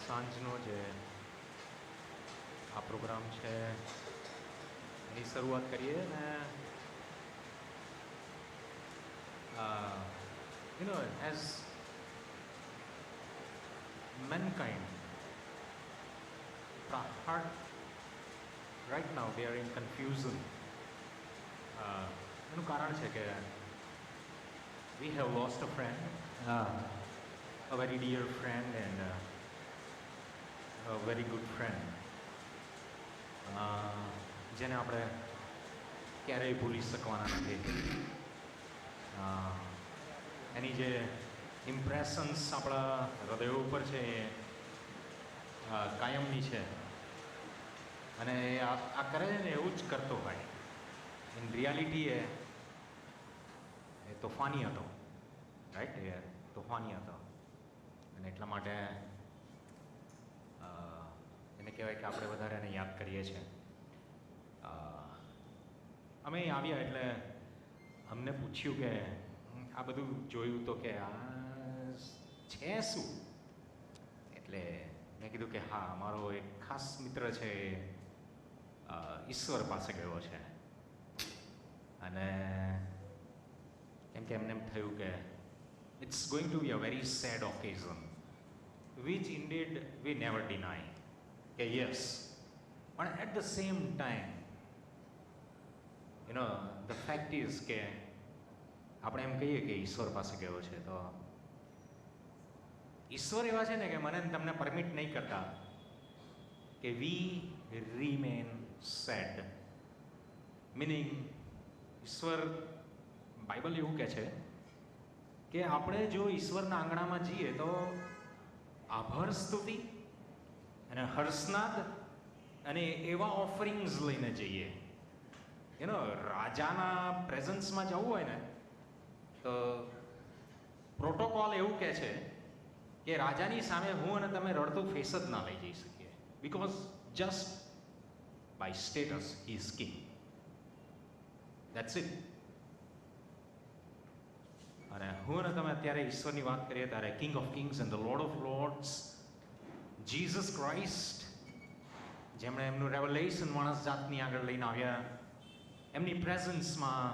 સાંજનો જે આ પ્રોગ્રામ છે એની શરૂઆત કરીએ ને as mankind, heart right now they are in confusion. એનું કારણ છે કે we have lost a friend, a very dear friend and a very good friend, જેને આપણે ક્યારેય ભૂલી શકવાના નથી. એની જે ઇમ્પ્રેશન્સ આપણા હૃદય ઉપર છે એ કાયમની છે અને આ કરે ને એવું જ કરતો હોય. ઇન રિયાલિટી એ તોફાની હતો, રાઈટ? એ તોફાની હતો અને એટલા માટે એને કહેવાય કે આપણે વધારે એને યાદ કરીએ છીએ. અમે આવ્યા એટલે અમને પૂછ્યું કે આ બધું જોયું તો કે આ છે શું? એટલે મેં કીધું કે હા, અમારો એક ખાસ મિત્ર છે ઈશ્વર પાસે ગયો છે અને કેમ કે એમને એમ થયું કે it's going to be a very sad occasion which indeed we never deny કે યસ, પણ at the same time the fact is કે આપણે એમ કહીએ કે ઈશ્વર પાસે ગયો છે તો ઈશ્વર એવા છે ને કે મને તમને પરમિટ નહીં કરતા કે વી રિમેન સેડ. મિનિંગ ઈશ્વર, બાઇબલ એવું કહે છે કે આપણે જો ઈશ્વરના આંગણામાં જઈએ તો આભાર સ્તુતિ અને હર્ષનાદ અને એવા ઓફરિંગ્સ લઈને જઈએ. રાજાના પ્રેઝન્સમાં જવું હોય ને તો પ્રોટોકોલ એવું કહે છે કે રાજાની સામે હું અને તમે રડતું ફેસ જ ના લઈ જઈ શકીએ, because just by status he is king. That's it. અને હું અને તમે અત્યારે ઈશ્વરની વાત કરીએ ત્યારે king of kings and the lord of lords Jesus Christ, જેમણે એમનું રેવલેશન માણસ જાતની આગળ લઈને આવ્યા, એમની પ્રેઝન્સમાં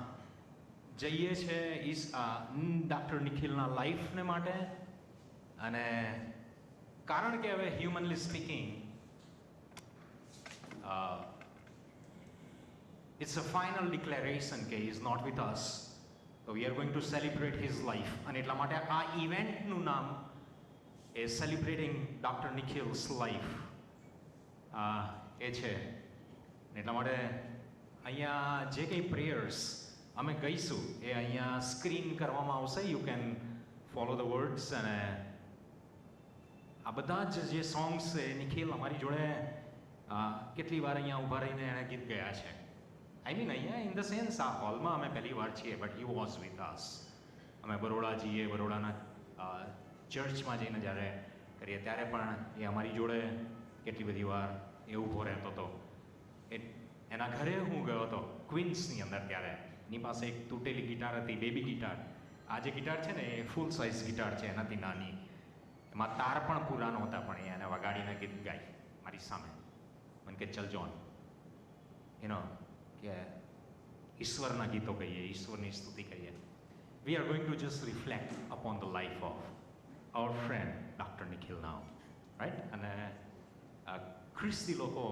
જઈએ છે ડૉક્ટર નિખિલના લાઈફને માટે. અને કારણ કે હવે humanly speaking it's a final declaration કે he is not with us, તો we are going to celebrate his life. અને એટલા માટે આ ઇવેન્ટનું નામ એ સેલિબ્રેટિંગ ડૉક્ટર નિખિલ્સ લાઈફ એ છે. એટલા માટે અહીંયા જે કંઈ પ્રેયર્સ અમે કહીશું એ અહીંયા સ્ક્રીન કરવામાં આવશે. You can follow the words. અને આ બધા જ જે સોંગ્સ છે નિખિલ અમારી જોડે કેટલી વાર અહીંયા ઊભા રહીને એણે ગીત ગયા છે. આઈ મીન અહીંયા ઇન ધ સેન્સ આ હોલમાં અમે પહેલી વાર છીએ, but he was with us. અમે બરોડા જઈએ, બરોડાના ચર્ચમાં જઈને જ્યારે કરીએ ત્યારે પણ એ અમારી જોડે કેટલી બધી વાર એ ઊભો રહેતો હતો. એના ઘરે હું ગયો હતો ક્વીન્સની અંદર, ત્યારે એની પાસે એક તૂટેલી ગિટાર હતી, બેબી ગિટાર. આ જે ગિટાર છે ને એ ફૂલ સાઇઝ ગિટાર છે, એનાથી નાની, એમાં તાર પણ પૂરા નહોતા, પણ એને વગાડીને ગીત ગાય મારી સામે. મને કે ચલ જોન, કે ઈશ્વરના ગીતો કહીએ, ઈશ્વરની સ્તુતિ કહીએ. વી are going two just reflect upon the life of our friend doctor Nikhil now, right? અને ખ્રિસ્તી લોકો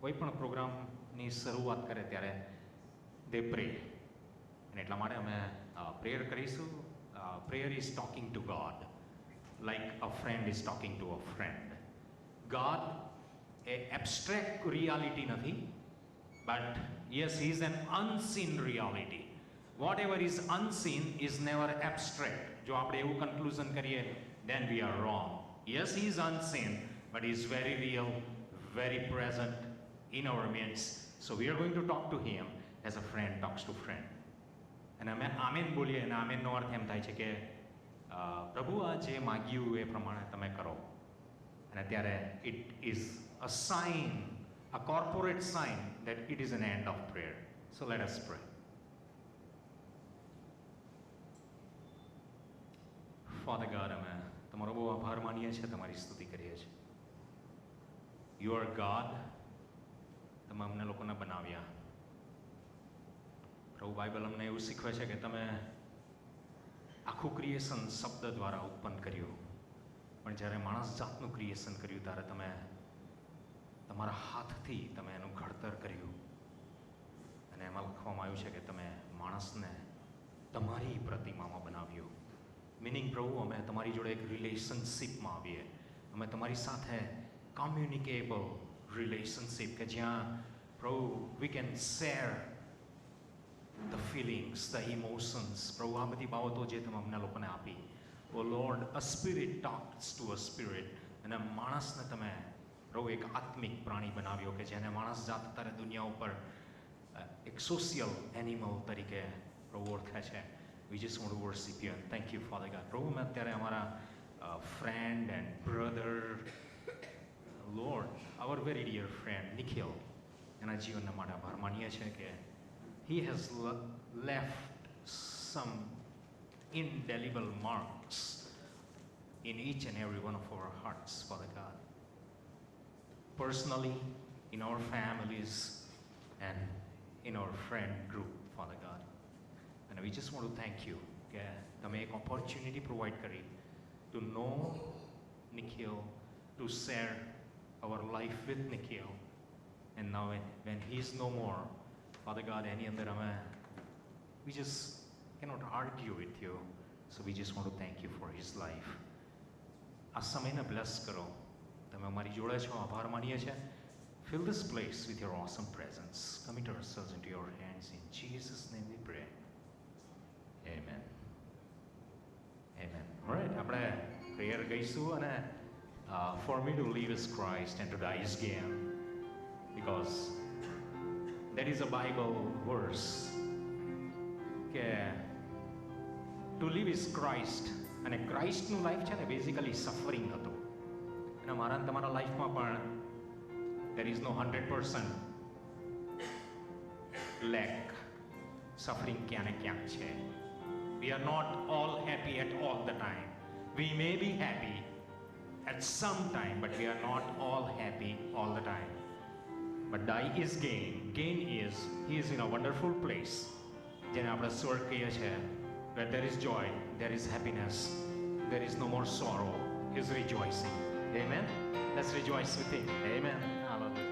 કોઈ પણ પ્રોગ્રામની શરૂઆત કરે ત્યારે દે પ્રે, અને એટલા માટે અમે પ્રેયર કરીશું. Prayer is talking two God like a friend is talking to a friend. God A abstract reality નથી, but yes, he is an unseen reality. Whatever is unseen is never abstract. જો આપણે એવું conclusion કરીએ then we are wrong. Yes, he is unseen, but he is very real, very present in our midst. So we are going to talk to him as a friend talks to friend. અને અમે amen બોલીએ, અને આમેનનો અર્થ એમ થાય છે કે પ્રભુ આ જે માગ્યું એ પ્રમાણે તમે કરો. અને ત્યારે it is a sign, a corporate sign that it is an end of prayer. So let us pray. Father God, અમે તમારો બહુ આભાર માનીએ છીએ, તમારી સ્તુતિ કરીએ છીએ. You are God. તમે અમને લોકોને બનાવ્યા. પ્રભુ બાઇબલ અમને એવું શીખવે છે કે તમે આખું ક્રિએશન શબ્દ દ્વારા ઉત્પન્ન કર્યું, પણ જ્યારે માણસ જાતનું ક્રિએશન કર્યું ત્યારે તમે તમારા હાથથી તમે એનું ઘડતર કર્યું. અને એમાં લખવામાં આવ્યું છે કે તમે માણસને તમારી પ્રતિમામાં બનાવ્યો. મિનિંગ પ્રભુ અમે તમારી જોડે એક રિલેશનશીપમાં આવીએ, અમે તમારી સાથે કમ્યુનિકેબલ રિલેશનશીપ કે જ્યાં પ્રભુ we can share the feelings, the emotions. પ્રભુ આ બધી બાબતો જે તમે અમને લોકોને આપી. Oh Lord, a spirit talks to a spirit. અને માણસને તમે પ્રભુ એક આત્મિક પ્રાણી બનાવ્યો કે જેને માણસ જાત અત્યારે દુનિયા ઉપર એક સોશિયલ એનિમલ તરીકે પ્રભુ ઓળખે છે. We just want to worship you and thank you, Father God. પ્રભુ મેં અત્યારે અમારા friend and brother, Lord, our very dear friend Nikhil, એના જીવનના માટે આભાર માનીએ છીએ કે he has left some indelible marks in each and every one of our hearts, Father God. Personally, in our families and in our friend group, Father God. And we just want to thank you કે તમે એક opportunity provide કરી to know Nikhil, to share our life with Nikhil. And now when he is no more, Father God, એની અંદર અમે we just cannot argue with you. So we just want to thank you for his life. આ સમયને bless કરો. તમે અમારી જોડે છો, આભાર માનીએ છીએ. Fill this place with your awesome presence. Commit ourselves into your hands. In Jesus' name we pray. Amen. Amen. All right, આપણે prayer ગઈશું અને for me to live is Christ and to die is gain. Because there is a Bible verse કે to live is Christ. અને ક્રાઇસ્ટનું life છે ને basically suffering હતું. અને મારા તમારા લાઈફમાં પણ there is no 100% lack. Suffering ક્યાં ને ક્યાંક છે. We are not all happy at all the time. We may be happy at some time, but we are not all happy all the time. But die is gain. Gain is, he is in a wonderful place. જેને આપણે સ્વર્ગ કહીએ છીએ, where there is joy, there is happiness, there is no more sorrow. He is rejoicing. Amen. Let's rejoice with him. Amen. Hallelujah.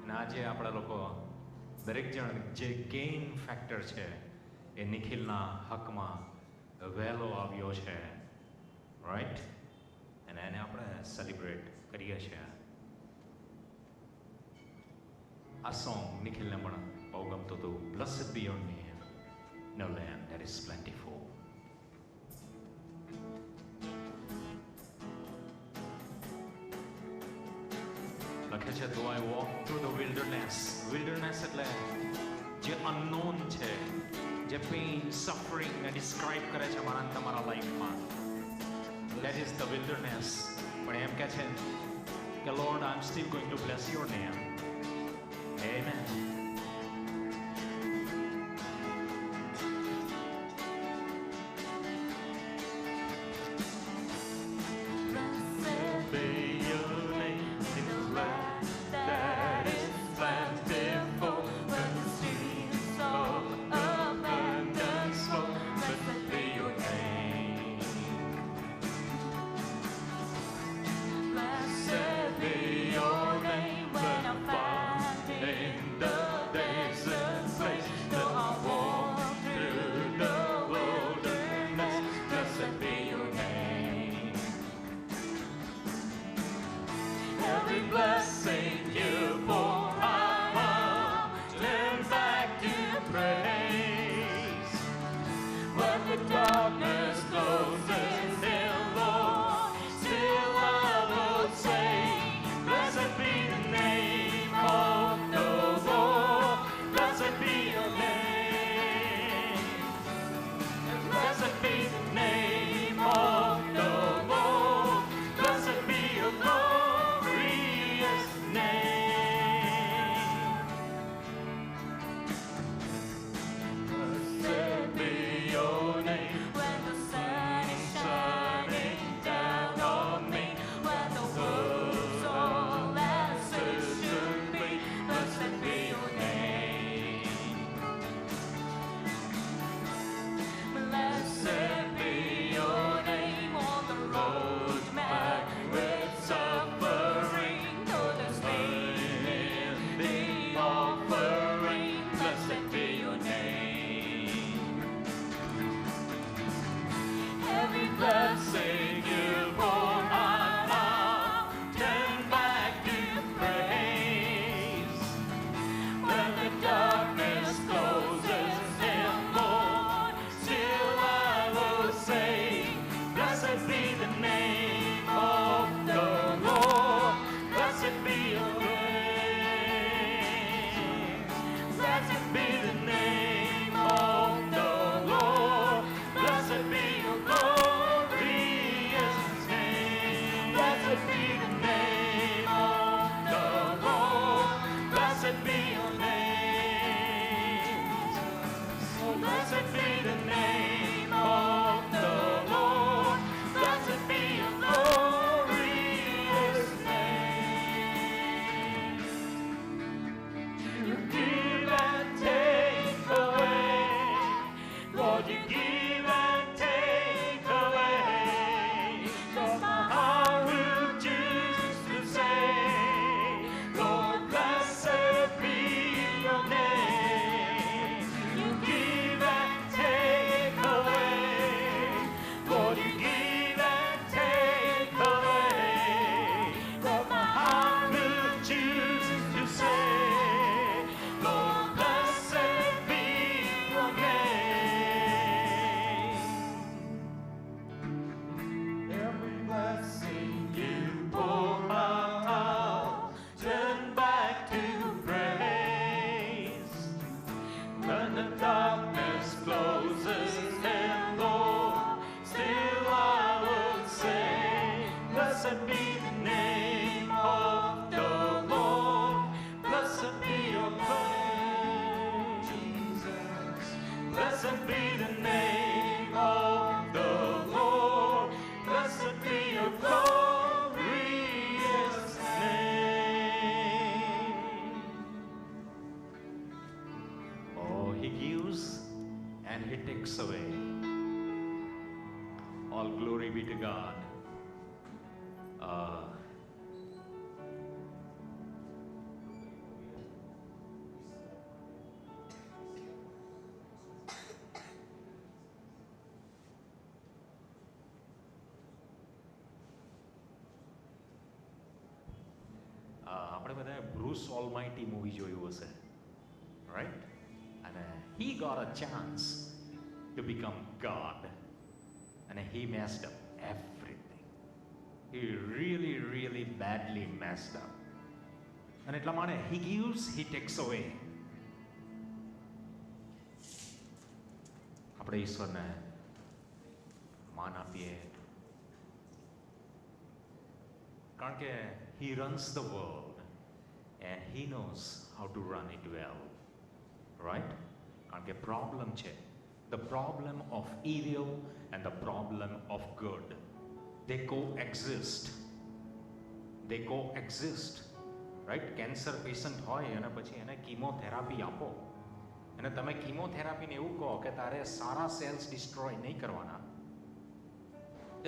અને આજે આપણા લોકો દરેક જણ જે ગેઇન ફેક્ટર છે એ નિખિલના હકમાં વહેલો આવ્યો છે, રાઈટ? અને એને આપણે સેલિબ્રેટ કરીએ છીએ. આ સોંગ નિખિલને પણ બહુ ગમતું હતું. Blessed be your name, no land that is plentiful. લખે છે, though I walk through the wilderness. Wilderness એટલે જે અનનોન છે, જે પેઇન, સફરિંગ ને ડિસ્ક્રાઇબ કરે છે મારા તમારા લાઈફમાં. That is the wilderness. પણ એમ કહે છે કે Lord, I'm still going to bless your name. Amen. Away. All glory be to God. આપણે બધાએ બ્રુસ ઓલમાઇટી મૂવી જોયું હશે, રાઈટ? અને he got a chance to become God and he messed up everything. He really badly messed up. અને એટલા માટે he gives, he takes away. આપણે ઈશ્વરને માન આપીએ કારણ કે he runs the world and he knows how to run it well, right? કારણ કે problem છે, the problem of evil and the problem of good, they coexist, right? Cancer patient હોય અને પછી એને કીમોથેરાપી આપો અને તમે કીમોથેરાપીને એવું કહો કે તારે સારા સેલ્સ ડિસ્ટ્રોય નહીં કરવાના,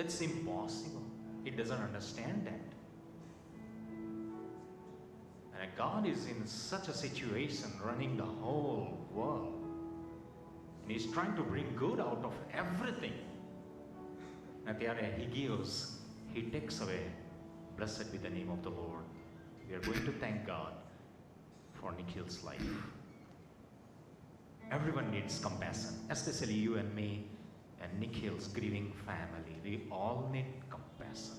it's impossible. It doesn't understand that. And God is in such a situation running the whole world and He's trying to bring good out of everything. And ત્યારે He gives, He takes away. Blessed be the name of the Lord. We are going to thank God for Nikhil's life. Everyone needs compassion, especially you and me and Nikhil's grieving family. We all need compassion.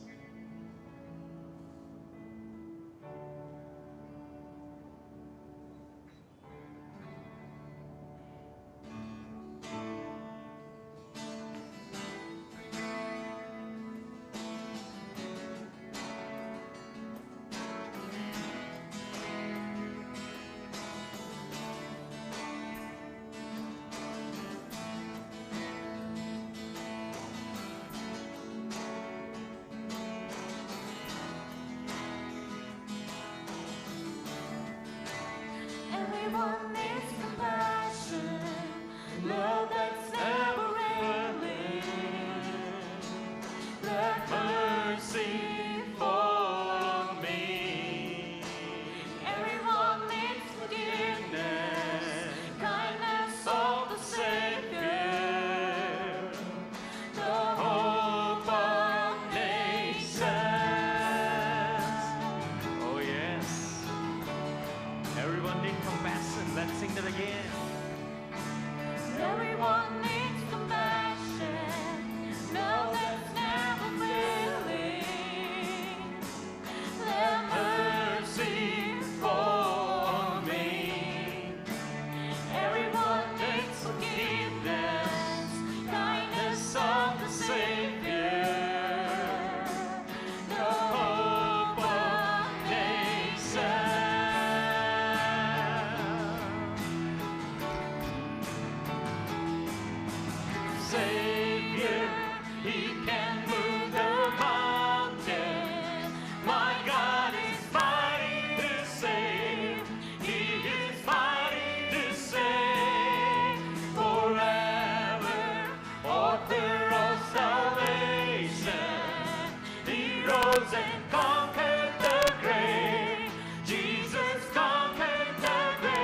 Everyone needs compassion, love that's never ending. Let mercy fall on me. Everyone needs forgiveness, kindness of the Savior, the hope of nations. Oh yes, everyone needs compassion. Let's sing that again. Everyone needs compassion, love that's never failing. Let mercy fall on me. Everyone needs forgiveness, kindness of the Savior, the hope of nations. Savior, He can move the mountain. My God is mighty to save. He is mighty to save forever. Author of salvation, He rose and conquered the grave. Jesus conquered the grave.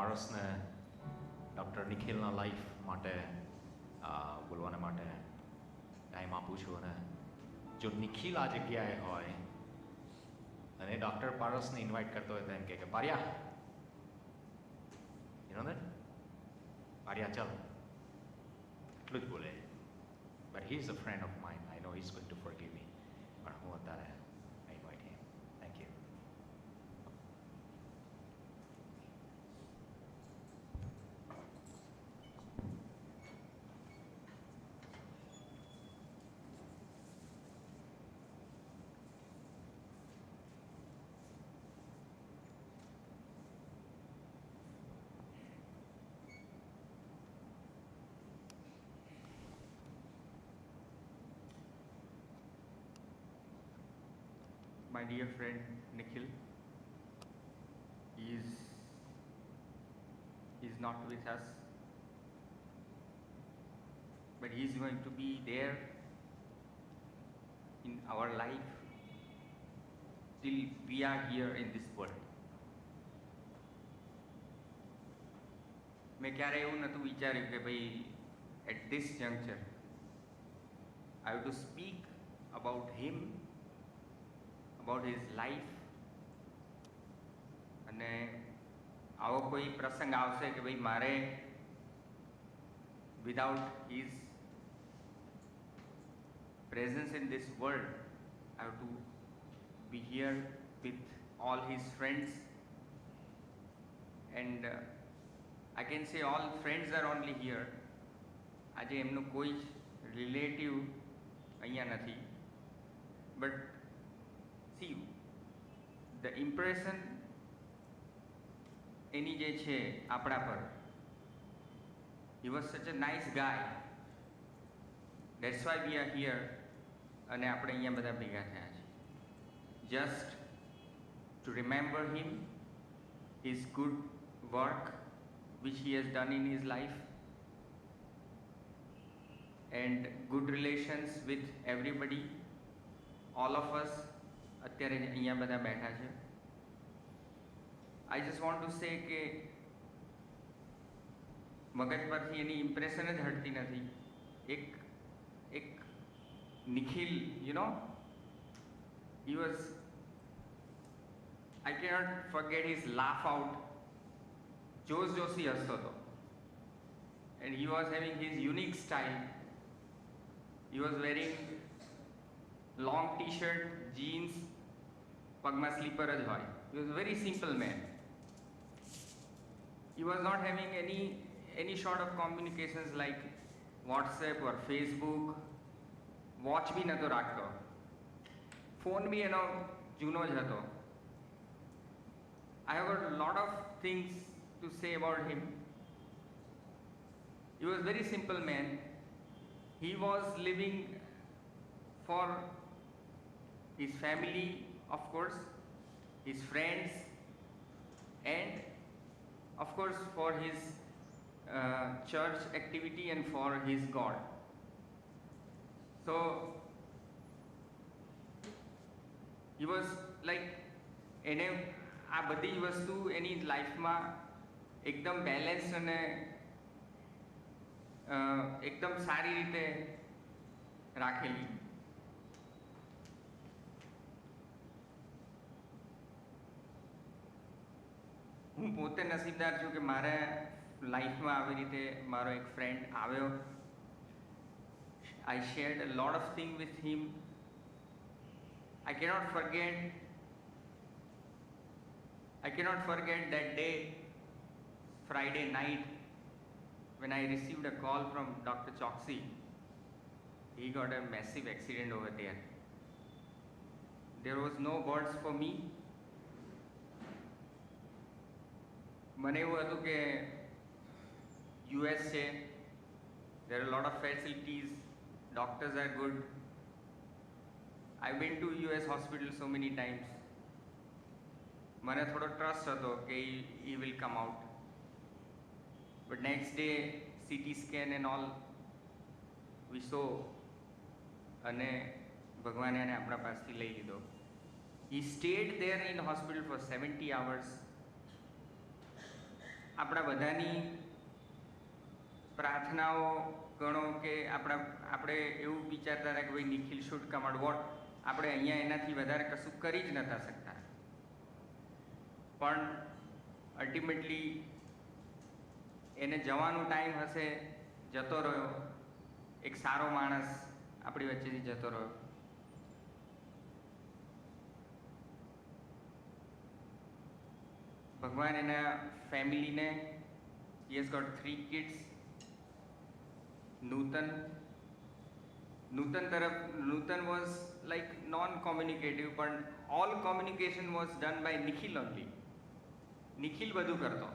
પારસને doctor નિખિલના life માટે બોલવાને માટે time આપું છું. અને જો નિખિલ આ જગ્યાએ હોય અને ડૉક્ટર પારસને ઇન્વાઇટ કરતો હોય તો એમ કે પાર્યા, યુ નો દેટ, પાર્યા ચાલ, એટલું જ બોલે. But he is a friend of mind. I know he is going to forgive me. પણ હું અત્યારે I invite him. Thank you. My dear friend Nikhil is not with us, but he is going to be there in our life till we are here in this world. મેં ક્યારે એવું નહોતું વિચાર્યું કે ભાઈ at this juncture I have to speak about him, about his life. અને આવો કોઈ પ્રસંગ આવશે કે ભાઈ મારે without his presence in this world I have to be here with all his friends, and I can say all friends are only here. આજે એમનું કોઈ જ રિલેટિવ અહીંયા નથી. બટ see, the impression એની જે છે આપણા પર, he was such a nice guy, that's why we are here. અને આપણે અહીંયા બધા ભેગા થયા છે just to remember him, his good work which he has done in his life, and good relations with everybody, all of us અત્યારે અહીંયા બધા બેઠા છે. I just want to say કે મગજ પરથી એની ઇમ્પ્રેશન જ હટતી નથી. એક Nikhil, you know, he was, I cannot forget his laugh out. જોશ જોશી હસતો હતો, and he was having his unique style. He was wearing long t-shirt, jeans, પગમાં સ્લીપર જ હોય. He was a very simple man. He was not having any sort of communications like WhatsApp or Facebook. Watch બી નહોતો રાખતો, phone બી એનો જૂનો જ હતો. I have got a lot of things to say about him. He was a very simple man. He was living for his family, of course, his friends, and of course for his church activity and for his God. So he was like, એને આ બધી જ વસ્તુ એની લાઈફમાં એકદમ balance અને એકદમ સારી રીતે રાખેલી. હું પોતે નસીબદાર છું કે મારા લાઈફમાં આવી રીતે મારો એક ફ્રેન્ડ આવ્યો. I shared a lot of things with him. I cannot forget that day, Friday night, when I received a call from Dr. Choksi. He got a massive accident over there. There was no words for me. મને એવું હતું કે US છે, there are a lot of facilities, doctors are good. I've been to US hospital so many times. મને થોડો trust હતો કે he will come out. But next day CT scan and all we saw, અને ભગવાને એને આપણા પાસથી લઈ લીધો. He stayed there in hospital for 70 hours. આપણા બધાની પ્રાર્થનાઓ ગણો કે આપણે એવું વિચારતા હતા કે ભાઈ Nikhil should come out what, આપણે અહીંયા એનાથી વધારે કશું કરી જ નતા શકતા, પણ અલ્ટિમેટલી એને જવાનો ટાઈમ હશે, જતો રહ્યો, એક સારો માણસ આપણી વચ્ચેથી જતો રહ્યો. ભગવાન એના ફેમિલીને, he has got 3 kids. Nutan was like non-communicative, but all communication was done by Nikhil only. Nikhil બધું કરતો.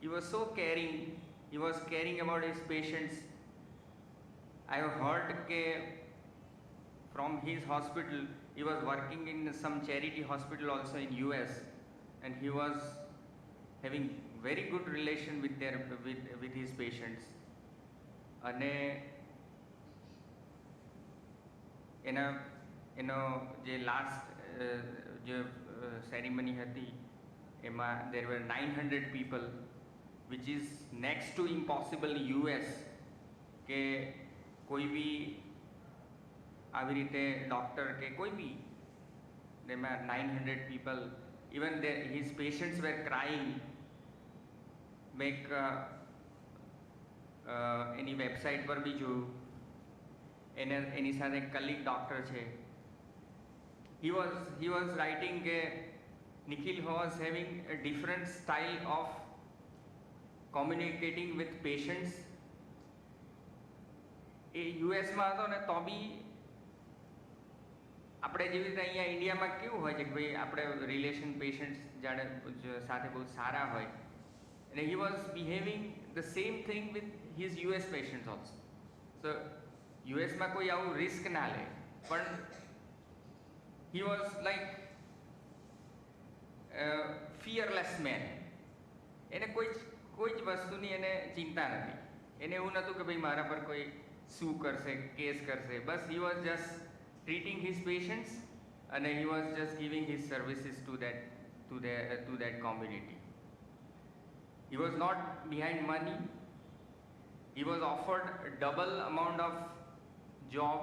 He was so caring. He was caring about his patients. I have heard કે from his hospital, he was working in some charity hospital also in US, and he was having very good relation with his patients. અને એનો જે last જે ceremony હતી એમાં there were 900 people, which is next to impossible in US, કે કોઈ બી આવી રીતે ડૉક્ટર કે કોઈ બી, એમાં 900 people, even his patients were crying. Any website પર બી જોયું, એની સાથે એક કલીગ ડૉક્ટર છે, he was writing કે Nikhil was having a different style of communicating with patients. એ યુએસમાં હતો ને તો બી આપણે જેવી રીતે અહીંયા ઇન્ડિયામાં કેવું હોય છે કે ભાઈ આપણે રિલેશન પેશન્ટ્સ જાણે સાથે બહુ સારા હોય, and he was behaving the same thing with his US patients also. So US માં કોઈ આવું રિસ્ક ના લે, પણ he was like fearless man. એને કોઈ જ વસ્તુની એને ચિંતા નથી, એને એવું નહોતું કે ભાઈ મારા પર કોઈ શું કરશે, કેસ કરશે, બસ he was just treating his patients and he was just giving his services to that community. He was not behind money. He was offered a double amount of job.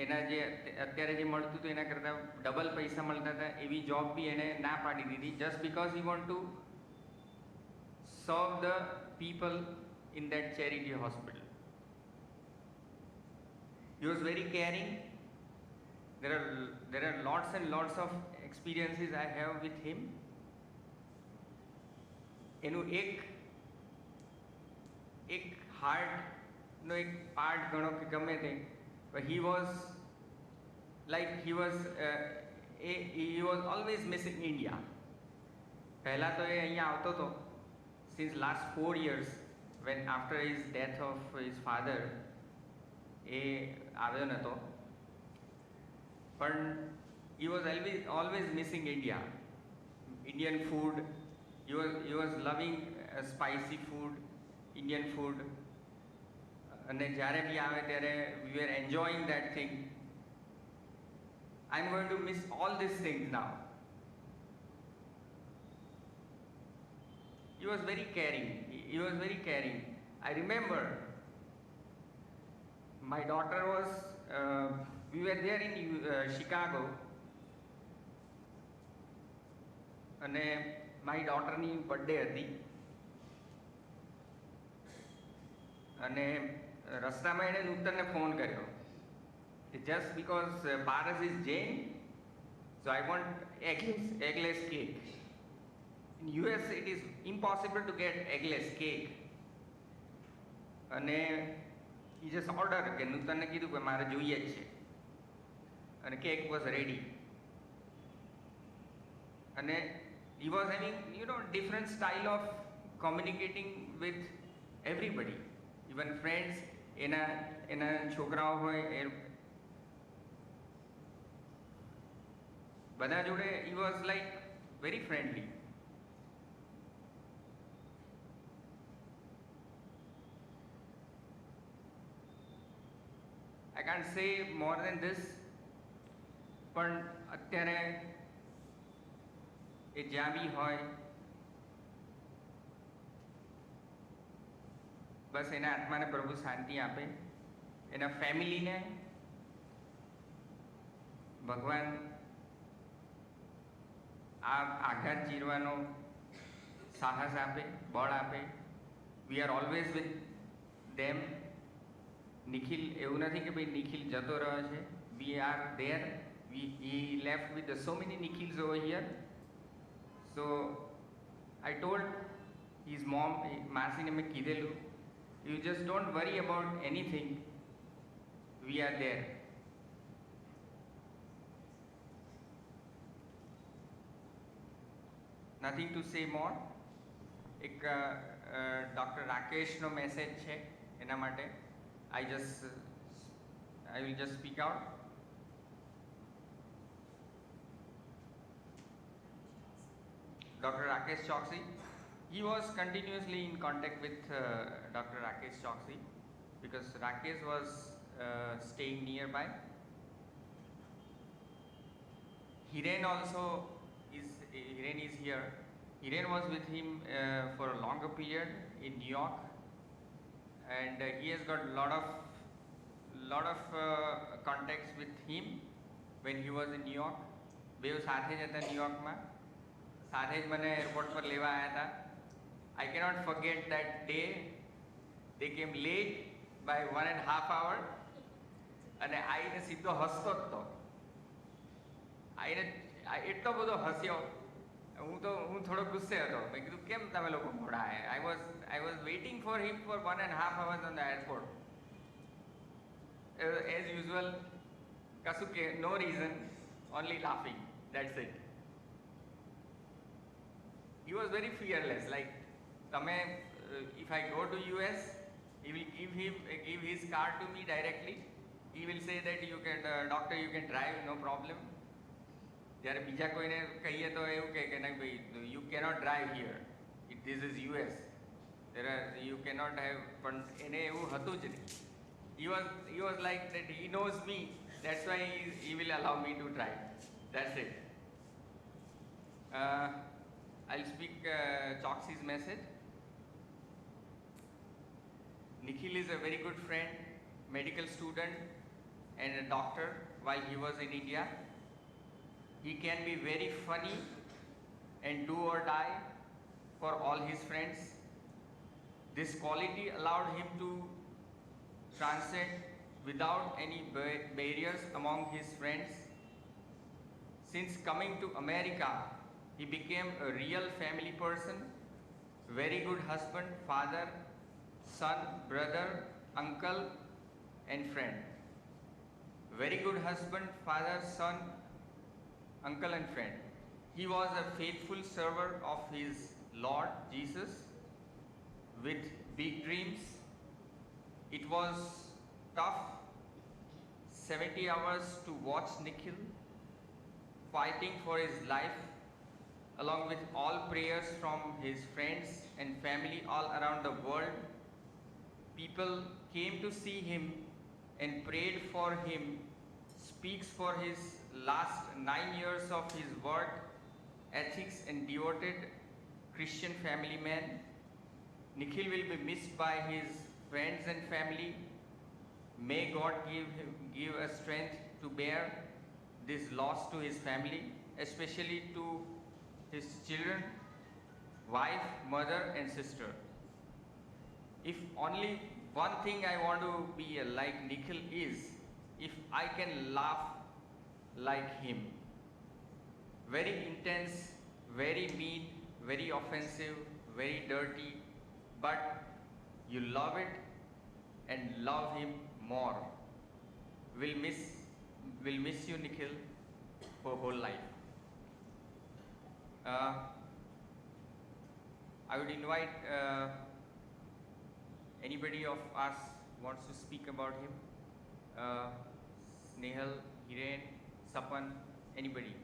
એના જે અત્યારે જે મળતું હતું એના કરતાં ડબલ પૈસા મળતા હતા, એવી જોબ બી એને ના પાડી દીધી, just because he want to serve the people in that charity hospital. He was very caring. There are lots and lots of experiences I have with him. એનું એક હાર્ટનો એક પાર્ટ ગણો કે ગમે તે, but he was always missing India. પહેલા તો એ અહીંયા આવતો હતો, since last 4 years, when after his death of his father એ આવ્યો નહોતો, પણ he was always missing India. Indian food, he was loving spicy food, Indian food, અને જ્યારે બી આવે ત્યારે we were enjoying that thing. I'm going to miss all these things now. He was very caring. I remember my daughter was we were there in Chicago, અને my daughterની birthday હતી, અને રસ્તામાં એણે નૂતનને phone કર્યો, just because Paras is Jain, so I want eggless cake. In US it is impossible to get eggless cake, અને he just ordered કે નૂતનને કીધું કે મારે જોઈએ જ છે, અને કેક was ready. અને he was having different style of communicating with everybody, even friends. એના છોકરાઓ હોય એ બધા જોડે he was like very friendly. I can't say more than this, પણ અત્યારે એ જ્યાં બી હોય બસ એના આત્માને પ્રભુ શાંતિ આપે, એના ફેમિલીને ભગવાન આ આઘાત ચીરવાનો સાહસ આપે, બળ આપે. We are always with them. Nikhil એવું નથી કે ભાઈ નિખિલ જતો રહ્યો છે. We are there. He left with so many Nikhils over here. So I told his mom, Masine me kidelu, you just don't worry about anything. We are there. Nothing to say more. એક doctor રાકેશનો message છે એના માટે I will just speak out. Dr. Rakesh Choksi, he was continuously in contact with Dr. Rakesh Choksi because Rakesh was staying nearby. Hiren also Hiren is here. Hiren was with him for a longer period in New York, and he has got lot of contacts with him when he was in New York. બેવ સાથે જ હતા ન્યુયોર્કમાં, સાથે જ મને airport પર લેવા આવ્યા હતા. I cannot forget that day. They came late by 1.5 hours અને આઈને સીધો હસતો જ હતો. આઈને એટલો બધો હસ્યો. હું થોડો ગુસ્સે હતો. મેં કીધું કેમ તમે લોકો મોડા આવ્યા? I was waiting for him for 1.5 hours on the airport. As usual, કશું કે no reason, only laughing. That's it. He was very fearless. Like, if I go to US, he will give his car to me directly. He will say that you can, doctor, you can drive, no problem. જ્યારે બીજા કોઈને કહીએ તો એવું કે નહીં ભાઈ, you cannot drive here. This is US. You cannot have. પણ એને એવું હતું જ નહીં. He was like that. He knows me. That's why he will allow me to drive. That's it. I'll speak Choksi's message. Nikhil is a very good friend, medical student and a doctor while he was in India. He can be very funny and do or die for all his friends. This quality allowed him to transcend without any barriers among his friends. Since coming to America, he became a real family person, very good husband, father, son, brother, uncle, and friend. Very good husband, father, son, uncle, and friend. He was a faithful server of his Lord Jesus with big dreams. It was tough 70 hours to watch Nikhil fighting for his life, along with all prayers from his friends and family all around the world. People came to see him and prayed for him. Speaks for his last 9 years of his work, ethics, and devoted Christian family man. Nikhil will be missed by his friends and family. May God give us strength to bear this loss to his family, especially to his children, wife, mother, and sister. If only one thing I want to be like Nikhil is, if I can laugh like him. Very intense, very mean, very offensive, very dirty, but you love it and love him more. We'll miss you, Nikhil, for whole life. I would invite anybody of us wants to speak about him. Snehal, Hiren, Sapan, anybody.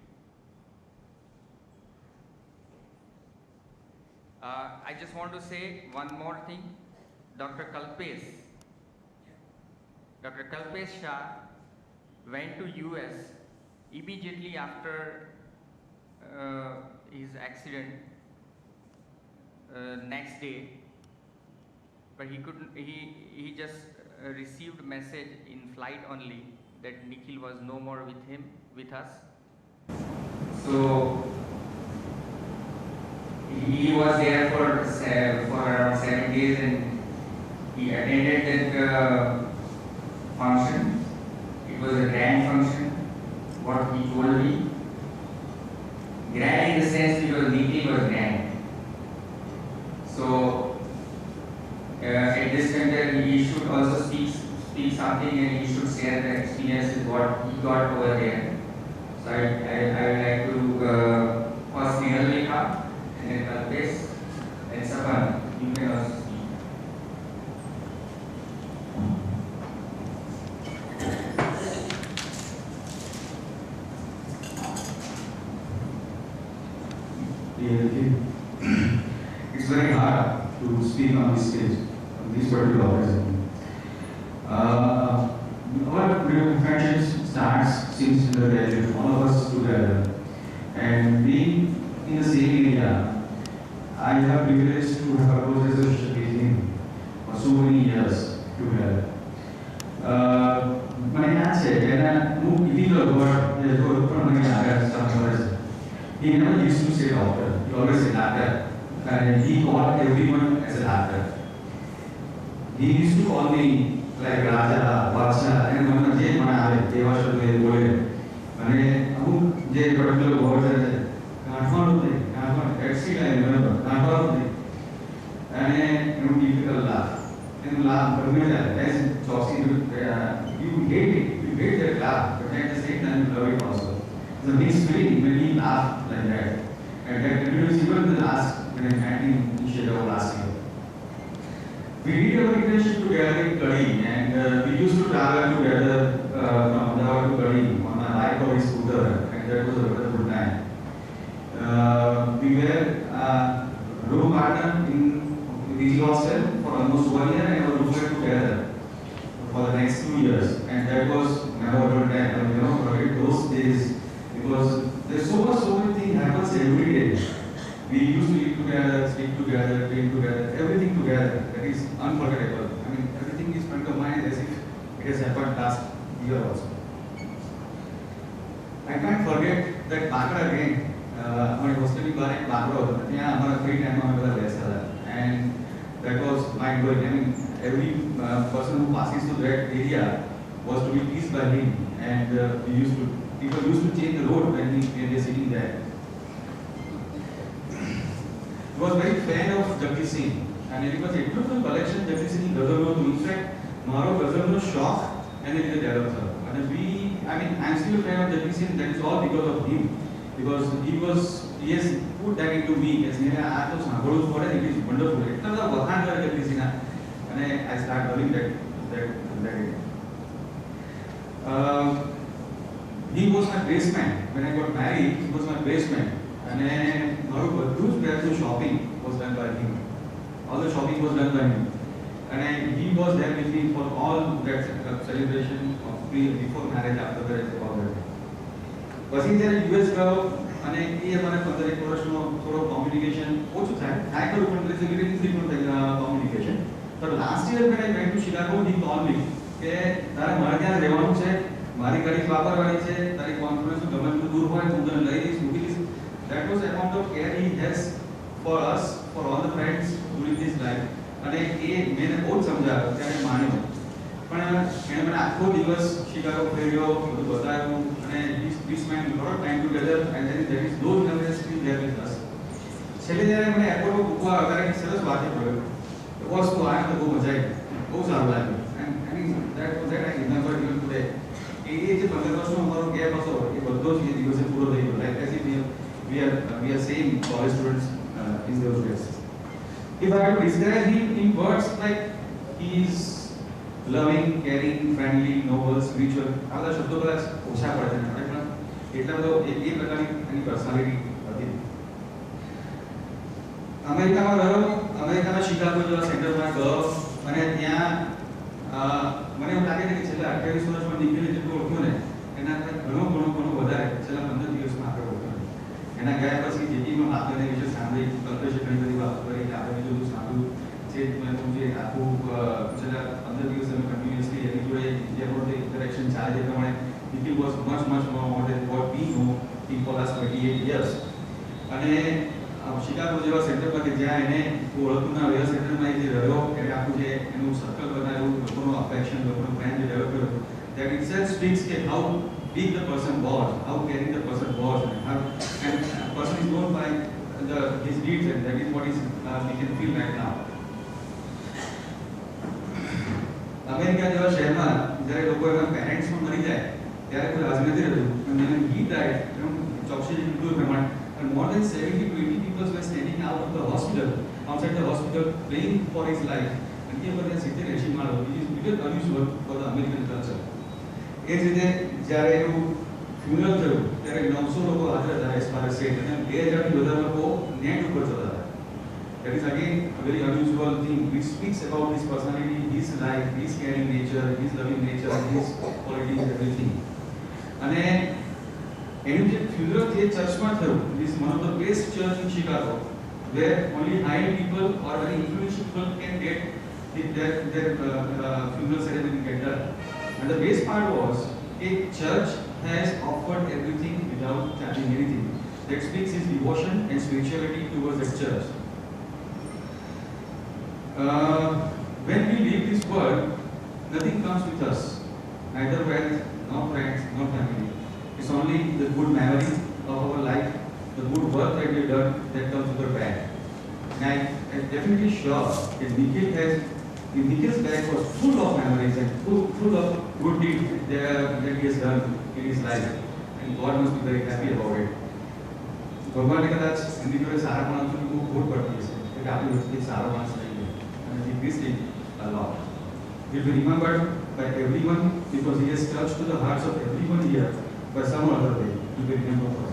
I just want to say one more thing. Dr. Kalpesh Shah went to US immediately after his accident. Next day but he couldn't. He just received message in flight only that Nikhil was no more with us. So he was there for around 7 days, and he attended that function. It was a grand function. What he told me, grand in the sense because Nikhil was grand. So at this time that he should also speak something, and he should share the experiences what he got over there. So I would like to first Nihal come, and then Kalpesh and Sapan. You can also speak. It's very hard to speak on this stage, on this particular occasion. Our friendship starts since the graduate, all of us together. And being in the same area, I have privileged to have a close association with him for so many years together. મને યાદ છે એના હું illegal word પણ મને આગળ સાંભળે છે. He never used to say doctor, he always said doctor, and he called everyone as a doctor. He used to call me like Raja, Bacha, and મને જે મને આવે તેવા શબ્દો એ બોલે. અને અમુક જે particular word છે ગાંઠવાનું નહીં, actually I remember, ગાંઠવાનું નહીં. અને એનું difficult laugh. એનું laugh ગમે ત્યારે, as Chaucy, you hate that laugh, but at the same time you love it also. It's a mixed feeling when he laugh like that. And that continues even the last, when I met him in Shadow last year. We did our internship together in Kadi, and we used to travel together from Ahmedabad to Kadi on a bike or a scooter, and that was a wonderful time. We were room partner in PG hostel for almost 1 year, and we were together for the next 2 years, and that was memorable time. I will never forget those days because there's so many things happens every day. We used to eat together, sleep together, drink together, everything together. That is unforgettable. I mean, everything is front of mind as if it has happened last year also. I can't forget that Bakra again. My hostel in Bakra, yeah, our free time on the and that was mind blowing. I mean, every person who passes to that area was to be pleased by him, and people used to change the road when they're sitting there. He was very fan of Jagdish Singh, and it was a beautiful collection Jagdish Singh ગઝલનો હતો. In fact, મારો ગઝલનો શોખ એને લીધે develop થયો. અને I'm still a fan of Jagdish Singh. That is all because of him, because he has put that into me. As આ તો સાંભળવું જ પડે. It is wonderful. એટલા બધા વખાણ કરે Jagdish Singhના, અને I start loving that. He was my best man. When I got married, he was my best man. And મારું બધું જ પહેલું shopping was done by him. All the shopping was done by him. And he was there with me for all that celebration of before marriage, after marriage, all that. પછી જ્યારે US ગયો અને એ અમારે 15 વર્ષનો થોડો કોમ્યુનિકેશન ઓછું થાય ખરું, પણ there is a very frequent communication. But last year when I went to Chicago, he called me કે તારે મારે ત્યાં રહેવાનું છે, મારી ગાડી વાપરવાની છે, તારી કોન્ફરન્સ ગમે તેટલું દૂર હોય હું તને લઈ જઈશ, મૂકી દઈશ. That was the amount of care he has for us, for all the friends during this life. અને એ મેં બહુ જ સમજાવ્યો ત્યારે માન્યો, પણ એણે મને આખો દિવસ શિકાગો ફેર્યો, બધું બતાવ્યું, અને we spent a lot of time together, and there is no memories still there with us. છેલ્લે જ્યારે મને એરપોર્ટમાં મૂકવા આવ્યા ત્યારે સરસ વાતે પડ્યો, વસ્તુ આ તો બહુ મજા આવી, બહુ સારું લાગ્યું. And I mean, that I remember even today. એ જે 15 વર્ષનો અમારો ગેપ હતો એ બધો જ એ દિવસે પૂરો થઈ ગયો. Like as if we are same college students in those days. If I had to describe him in words, like he is loving, caring, friendly, noble, spiritual. આ બધા શબ્દો કદાચ ઓછા પડે છે, પણ એટલા બધો એ પ્રકારની એની પર્સનાલિટી હતી. અમેરિકામાં રહ્યો, અમેરિકાના શિકાગો જેવા સેન્ટરમાં ગયો, અને ત્યાં મને એવું લાગે છે કે છેલ્લા 28 વર્ષમાં નીકળે જેટલું ઓળખ્યું ને એના ઘણું વધારે છેલ્લા 15 દિવસમાં આપણે ઓળખ્યું. એના ગયા પછી જેટીમાં વાત કરીને વિશે સાંભળી, કલ્પેશે ઘણી બધી વાતો કરી કે આપણે બીજું બધું સાંભળ્યું જે મેં જે આખું છેલ્લા 15 દિવસ અમે કન્ટિન્યુઅસલી એની જોડે જે આપણો ઇન્ટરેક્શન ચાલે છે પ્રમાણે Nikhil was much more than what we know in for last 28 years. અને શિકાગો જેવા સેન્ટરમાં કે જ્યાં એને ઓળખના વેર સેન્ટરમાં જે રહ્યો એને આખું જે એનું સર્કલ બનાવ્યું, લોકોનો અફેક્શન, લોકોનો ફ્રેન્ડ જે ડેવલપ કર્યો, that itself speaks કે how big the person was, how caring the person was, and a person is known by his deeds, and that is what is we can feel right now. America જેવા શહેરમાં જ્યારે લોકો એના પેરેન્ટ્સમાં મરી જાય ત્યારે કોઈ રાજ નથી રહેતું. અને he died, ચોકસી કીધું પ્રમાણે, and more than 70 to 80 people were standing out of the hospital, outside the hospital, praying for his life. And એ બધા 70-80 માણસો, which is very unusual for the American culture. એ જ રીતે જ્યારે એનું ફ્યુનરલ થયું ત્યારે 900 લોકો હાજર હતા એઝ ફાર એઝ સેટ, અને 2000 થી વધારે લોકો નેટ ઉપર જતા હતા. That is again a very unusual thing which speaks about his personality, his life, his caring nature, his loving nature, his qualities, everything. અને એનું જે ફ્યુનરલ જે ચર્ચમાં થયું, this is one of the best church in Chicago where only high people or very influential people can get their funeral ceremony get done. And the best part was a church has offered everything without charging anything. That speaks his devotion and spirituality towards the church. When we leave this world, nothing comes with us, neither wealth, nor friends, nor family. It's only the good memory of our life, the good work that we've done that comes with our bag. And I'm definitely sure that Nikhil's bag was full of memories and full of good deeds that he has done in his life. And God must be very happy about it. ભગવાનને કદાચ એમની જોડે સારા માણસોની બહુ ખોટ પડતી હશે કે આપણી વચ્ચે સારો માણસ રહી ગયો. And he missed it a lot. He'll be remembered by everyone because he has touched to the hearts of everyone here by some other way. He'll be remembered forever.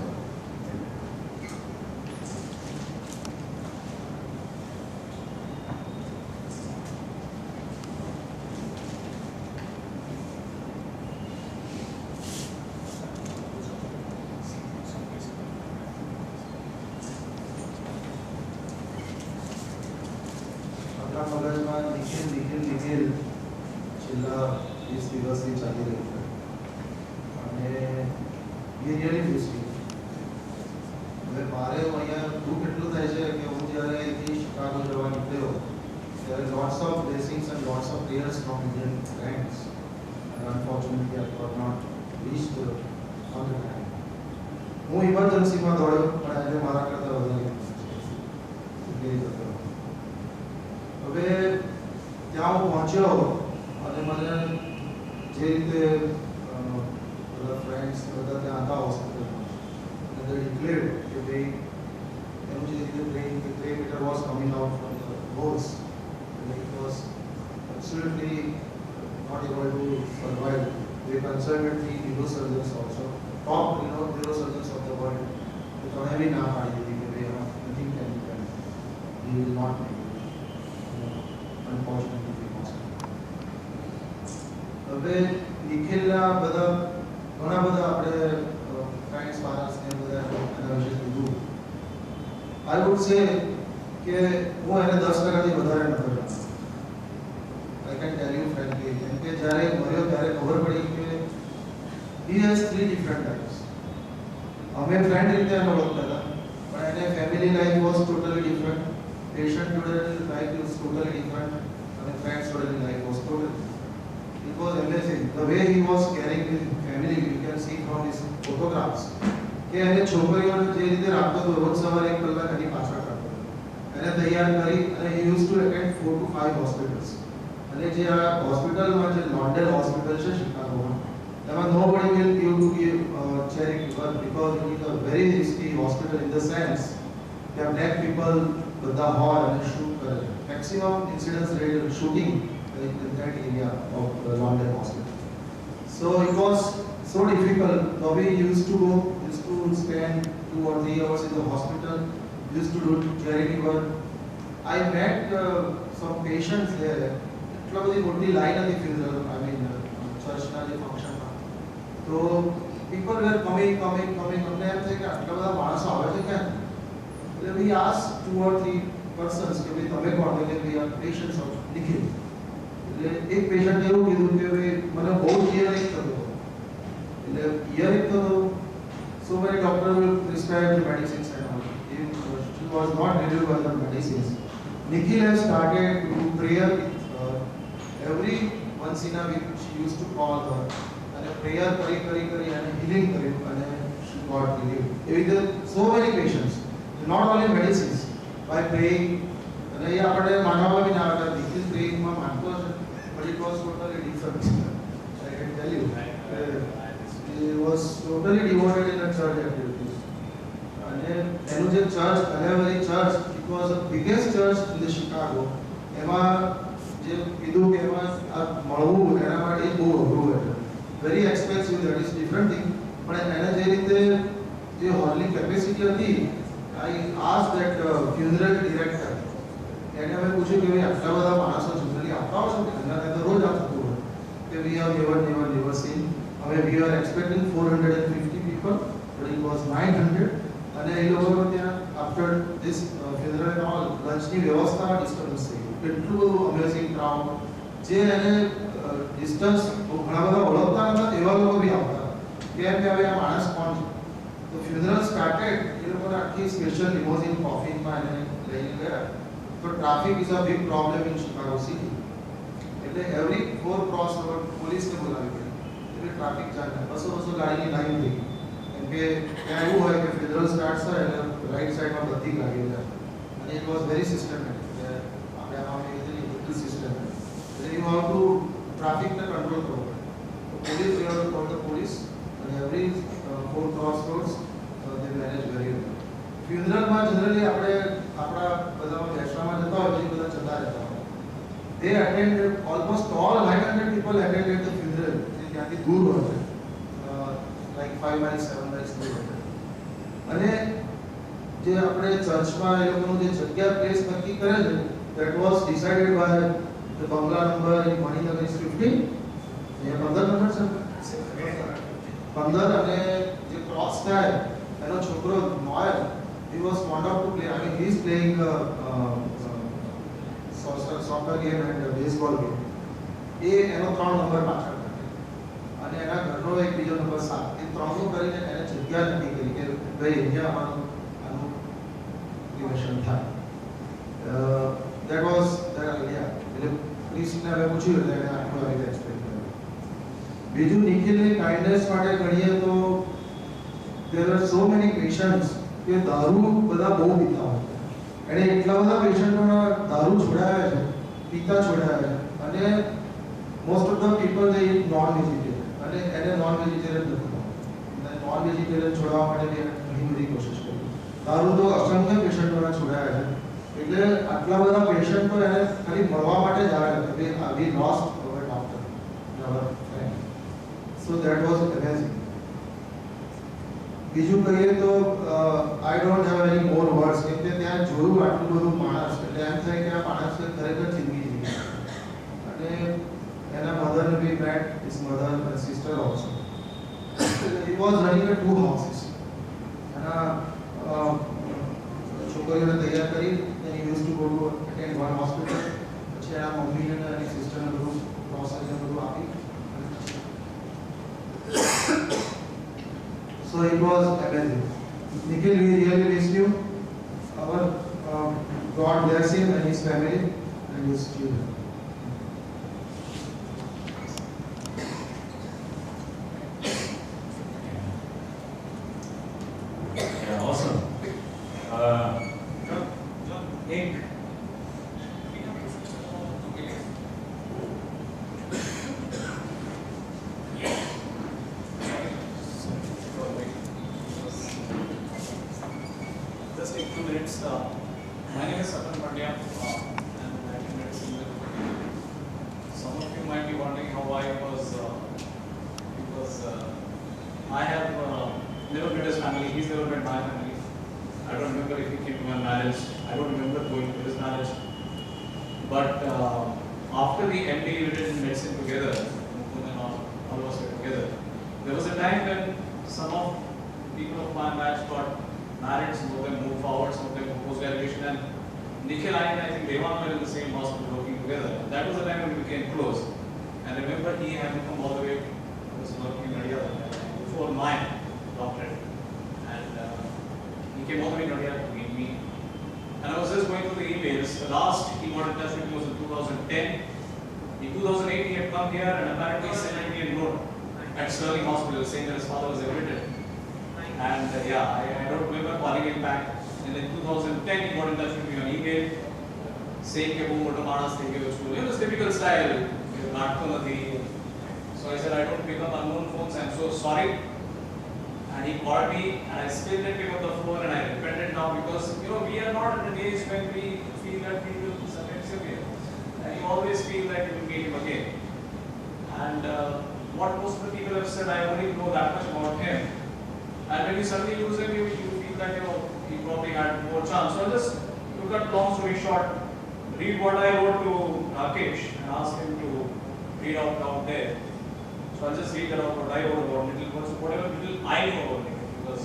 મગજમાં નિખિલ છેલ્લા 20 દિવસથી ચાલી રહ્યું છે અને એ રિયલી ખુશી. હવે મારે અહીંયા દુઃખ એટલું થાય છે કે હું જ્યારે અહીંથી શિકાગો જવા નીકળ્યો ત્યારે lots of blessings and lots of prayers from Indian friends and unfortunately I could not reach on the time. હું ઇમરજન્સીમાં દોડ્યો પણ આજે મારા કરતાં વધારે હવે ત્યાં હું પહોંચ્યો અને મને જે રીતે બધા ફ્રેન્ડ્સ બધા ત્યાં હતા હોસ્પિટલમાં અને they declared કે ભાઈ એનું જે રીતે brain meter was coming out from the bones and it was absolutely not able to survive. They consulted the neurosurgeons also, top neurosurgeons of the world. તો તમે બી ના પાડી દીધી કે ભાઈ nothing can be done. He will not make it. Unfortunately, હવે નિખિલના બધા ઘણા બધા આપણે ફ્રેન્ડ્સ પારસને બધા એના વિશે કીધું. આઈ વુડ સે કે હું એને 10%થી વધારે નતો જાણતો. I can tell you frankly કેમ કે જ્યારે મર્યો ત્યારે ખબર પડી કે he has 3 different lives. અમે ફ્રેન્ડ રીતે એને ઓળખતા હતા પણ એને family life was totally different, patient જોડેની લાઈફ વોઝ ટોટલી ડિફરન્ટ અને ફ્રેન્ડ્સ જોડેની life was totally. It was amazing the way he was caring with family. You can see from his photographs કે એને છોકરીઓને જે રીતે રાખતો હતો રોજ સવારે 1 કલાક એની પાછળ રાખતો હતો એને તૈયાર કરી અને he used to attend 4 to 5 hospitals. અને જે આ હોસ્પિટલમાં જે લોન્ડેલ હોસ્પિટલ છે શિકાગોમાં એમાં nobody will give charity work because it is a very risky hospital in the sense that black people બધા હોય અને શૂટ કરે છે. Maximum incidents rate shooting in that area of the London hospital. So it was so difficult. Bobby used to spend 2 or 3 hours in the hospital, used to do charity work. I met some patients there. એટલા બધી મોટી line હતી funeral, I mean ચર્ચના જે ફંક્શનમાં. તો people were coming. અમને એમ થાય કે આટલા બધા માણસો આવે છે ક્યાં? એટલે we asked 2 or 3 પર્સન્સ કે ભાઈ તમે કોણ? કે ભાઈ આ પેશન્ટ્સ ઓફ નિખિલ. એટલે એક પેશન્ટ એવું કીધું કે ભાઈ મને બહુ હિયરિંગ થતો હતો. એટલે હિયરિંગ થતો, so many doctors will prescribe the medicines and all. She was not relieved by the medicines. Nikhil has started to do prayer every once in a week. She used to call her and a prayer કરી અને healing કર્યું અને she got relieved. With so many patients, not only medicines, by praying. અને એ આપણે માનવામાં બી ના આવે નિખિલ પ્રેઇંગમાં માનતો છે, but it was totally different. I can tell you. He was totally devoted in the church activities. And એનું જે church, Calvary Church, it was the biggest church in the Chicago. એમાં જે કીધું કે એમાં આ મળવું એના માટે બહુ અઘરું હતું. Very expensive, that is different thing. પણ એને જે રીતે જે હોલની કેપેસિટી હતી, આઈ આસ્ક ધેટ ફ્યુનરલ ડિરેક્ટર, એને અમે પૂછ્યું કે ભાઈ આટલા બધા માણસો જનરલી આવતા હોય છે કે તો રોજ આવતું હોય કે વી આર નેવર સીન. હવે we are expecting 450 people, but it was 900. અને એ લોકો ત્યાં after this funeral and all લંચની વ્યવસ્થા ડિસ્ટર્બન્સ થઈ ગયું. એટલું બધું અમેઝિંગ ક્રાઉડ, જે એને ડિસ્ટન્સ ઘણા બધા ઓળખતા નતા એવા લોકો બી આવતા કેમ કે હવે આ માણસ કોણ છે. તો ફ્યુનરલ સ્ટાર્ટેડ, એ લોકોને આખી સ્પેશિયલ લિમોઝિન કોફીનમાં એને લઈને ગયા. તો traffic is a big problem in Chicago city. એટલે એવરી 4 ક્રોસ રોડ પોલીસને બોલાવી પડી. એટલે ટ્રાફિક જામ, 200 ગાડીની લાઈન થઈ ગઈ. કેમ કે ત્યાં એવું હોય કે ફેડરલ સ્ટાર્ટ થાય એટલે રાઈટ સાઈડમાં બધી ગાડીઓ જાય. અને ઇટ વોઝ વેરી સિસ્ટમેટિક. આપણે આમાં બધું સિસ્ટમેટિક. એટલે યુ હેવ ટુ ટ્રાફિકને કંટ્રોલ કરવો પડે. તો police, you have to call the police, અને એવરી 4 ક્રોસ રોડ્સ દે મેનેજ વેરી વેલ. ફ્યુનરલમાં જનરલી આપણે આપણા બધામાં બેસવામાં જતા હોય છે, બધા જતા રહેતા હોય. They attended almost all 900 people attended the funeral. ત્યાંથી દૂર હોય છે, like 5 miles 7 miles દૂર હોય. અને જે આપણે ચર્ચમાં એ લોકોનું જે જગ્યા પ્લેસ નક્કી કરે છે, that was decided by the બંગલા number in Maninagar is 15. A 15 number છે, 15. અને જે ક્રોસ થાય એનો છોકરો નોયલ, he was fond of to play. I mean, he is playing soccer game and baseball game. એ એનો 3 નંબર પાછળ અને એના ઘરનો એક બીજો નંબર 7. એ ત્રણનું કરીને એને જગ્યા નક્કી કરી કે ભાઈ અહીંયા અમારું આનું નિવેશન થાય. That was their idea. એટલે પોલીસને હવે પૂછ્યું એટલે એને આટલું આવી એક્સપ્લેન કર્યું. બીજું નિખિલની કાઇન્ડનેસ માટે ગણીએ તો there are so many patients કે દારૂ બધા બહુ પીતા હોય. એને એટલા બધા પેશન્ટોના દારૂ છોડાવ્યા છે, પીતા છોડાવ્યા છે. અને most of the people they it non vegetarian, અને એને નોન વેજીટેરિયન નથી. નોન વેજીટેરિયન છોડાવવા માટે બી ઘણી બધી કોશિશ કરી. દારૂ તો અસંખ્ય પેશન્ટોના છોડાવ્યા છે. એટલે આટલા બધા પેશન્ટો એને ખાલી મળવા માટે જ આવે કે we lost our doctor, our friend. So that was amazing. બીજું કહીએ તો I don't have any more words, કેમ કે ત્યાં જોયું આટલું બધું માણસ, એટલે એમ થાય કે આ માણસને ખરેખર જિંદગી જીવી. અને એના મધરને બી met, his mother and sister also. He was running a 2 houses. એના છોકરીઓને તૈયાર કરી and he use to go to attend 1 hospital. પછી એના મમ્મીને અને એની સિસ્ટરને બધું પ્રોસેસને બધું આપી. So it was amazing. Nikhil, we really miss you. Our God bless him and his family and his children. Yeah, awesome. Ek Just take 2 minutes. My name is Satan Pandya, and I'm in medicine. Some of you might be wondering how I was, because I have never met his family. He's never met my family. I don't remember if he came to my marriage. I don't remember going to his marriage. But after the MD we did in medicine together, Mukund and all of us were together. There was a time when some of the people of my batch got married, some of them moved forward, some of them proposed graduation, and Nikhil and I think Devang were in the same hospital working together. That was the time when we became close. And I remember he had to come all the way, he was working in Nadia before my doctorate. And he came all the way to Nadia to meet me. And I was just going through the emails. The last he got in touch with me was in 2010. In 2008 he had come here and apparently sent me a note at Sterling Hospital saying that his father was admitted. And I don't remember calling him back. And in 2010 he got in touch with me on email saying that वो मोटा मानस थे कि उसको ये was typical style नाटकों में थी. So I said I don't pick up unknown phones. I'm so sorry. And he called me and I still didn't pick up the phone and I repented now because we are not at an age when we feel that we will submit severe. And you always feel that you will meet him again. And what most of the people have said, I only know that much about him. And when you suddenly lose him, you feel that he probably had more chance. So I'll just, to cut long story short, read what I wrote to Rakesh and ask him to read out there. So I'll just read that out what I wrote about Nikhil, whatever little I know about Nikhil, because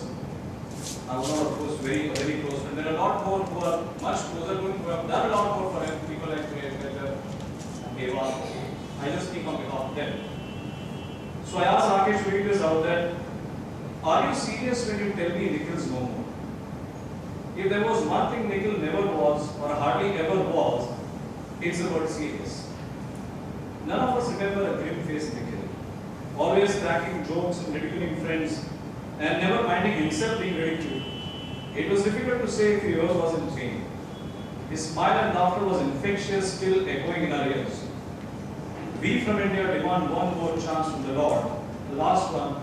I was not, of course, very close. And there are a lot more who are much closer to him, who have done a lot more for him, people like Vejar and Devang. I just speak on behalf of them. So I asked Rakesh to read this out that, are you serious when you tell me Nikhil's no more? If there was one thing Nikhil never was, or hardly ever was, it's the word serious. None of us remember a grim-faced Nikhil, always cracking jokes and ridiculing friends, and never minding himself being ridiculed. It was difficult to say if he ever was in pain. His smile and laughter was infectious, still echoing in our ears. We from India demand one more chance from the Lord, the last one,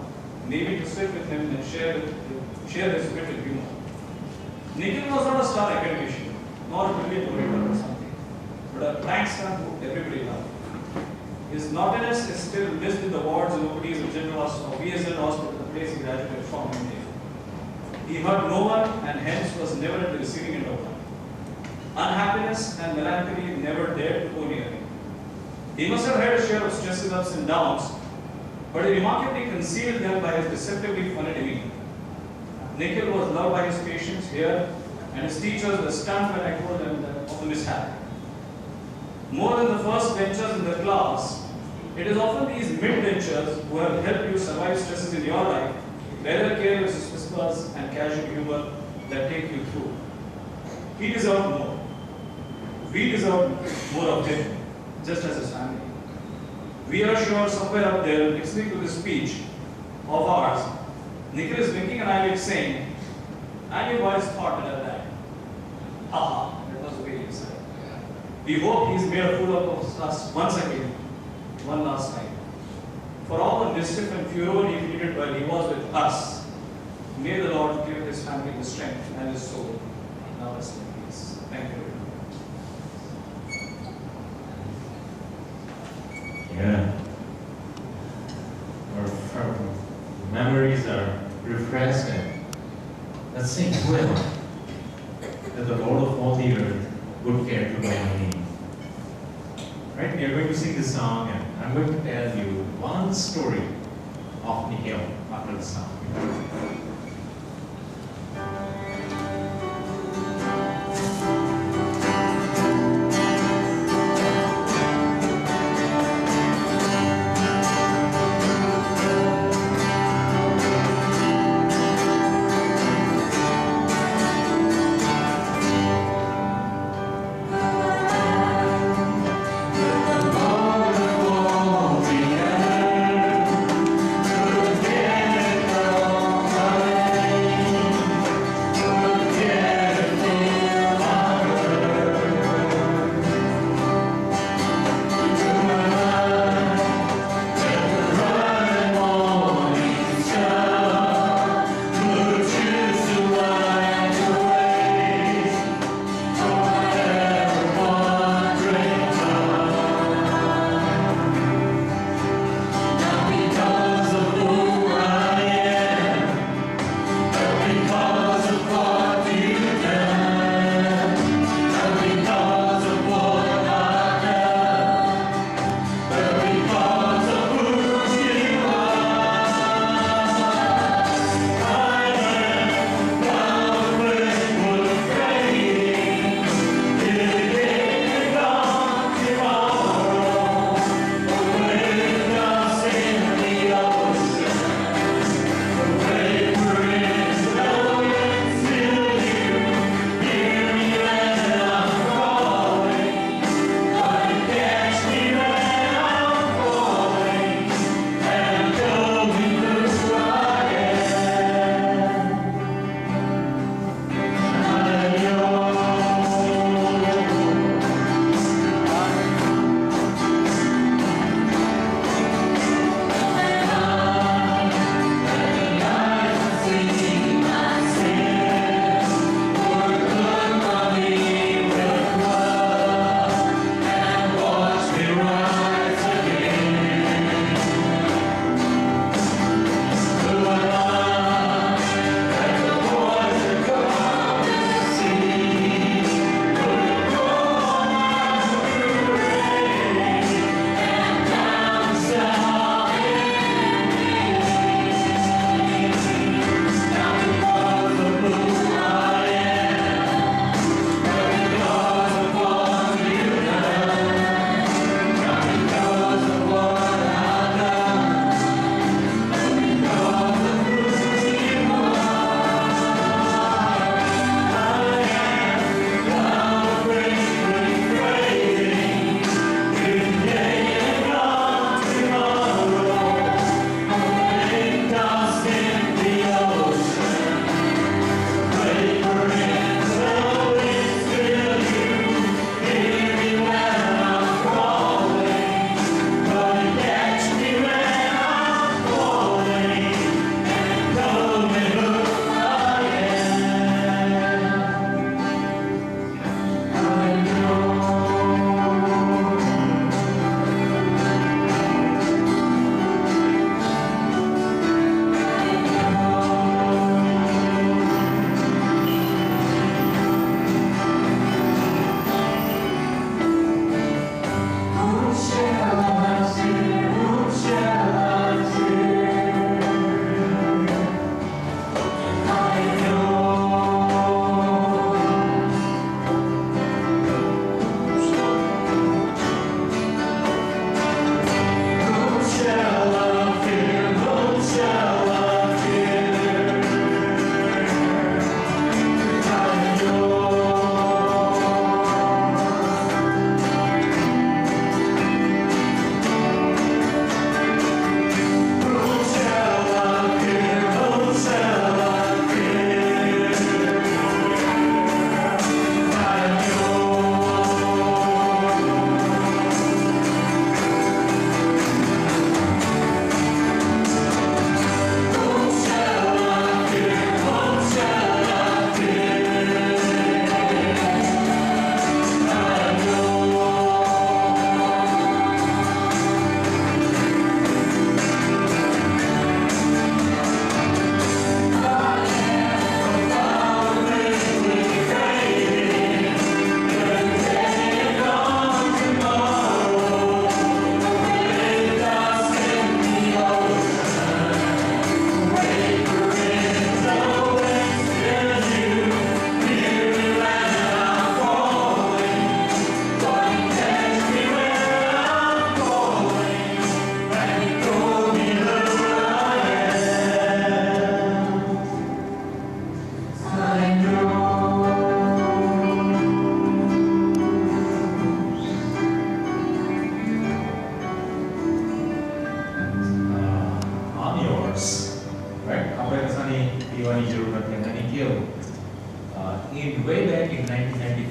maybe to sit with him and share his wit and humor. Nikhil was not a star academician, nor a brilliant orator or something, but a prankster who everybody loved. His naughtiness is still missed in the wards and OPDs of General Hospital, VSN Hospital, the place he graduated from in India. He hurt no one and hence was never at the receiving end of one. Unhappiness and melancholy never dared to go near him. He must have had a share of stresses, ups and downs, but he remarkably concealed them by his deceptively funny demeanor. Nikhil was loved by his patients here, and his teachers were stunned when I told them of the mishap. More than the first benchers in the class, it is often these mid-benchers who have helped you survive stresses in your life, whether careless whispers and casual humor that take you through. He deserved more. We deserve more of him, just as his family. We are sure somewhere up there, listening to this speech of ours, Nikhil is winking an eyelid saying, and you boys thought that I died. Haha, that was the way he said. We hope he's made a fool of us once again, one last time. For all the mischief and furor he created while he was with us, may the Lord give his family the strength and his soul. Now rest in peace. Thank you. Yeah. Our memories are refreshed and let's sing whoever that the Lord of all the earth would care to know my name. Right? We are going to sing this song and I'm going to tell you one story of Nikhil after the song. Oh,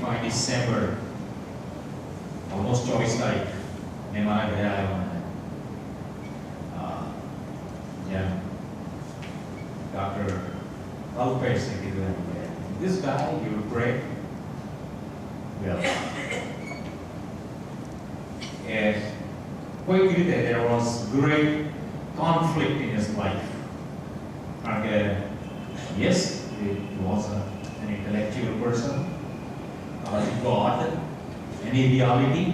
1995 December, almost 24 તારીખ મેં મારા ઘરે આવ્યો અને જેમ doctor અલ્પેશે કીધું એમ કે this guy you will break well. And કોઈક રીતે there was great conflict in his life. કારણ કે yes, he was an intellectual person, God, any reality,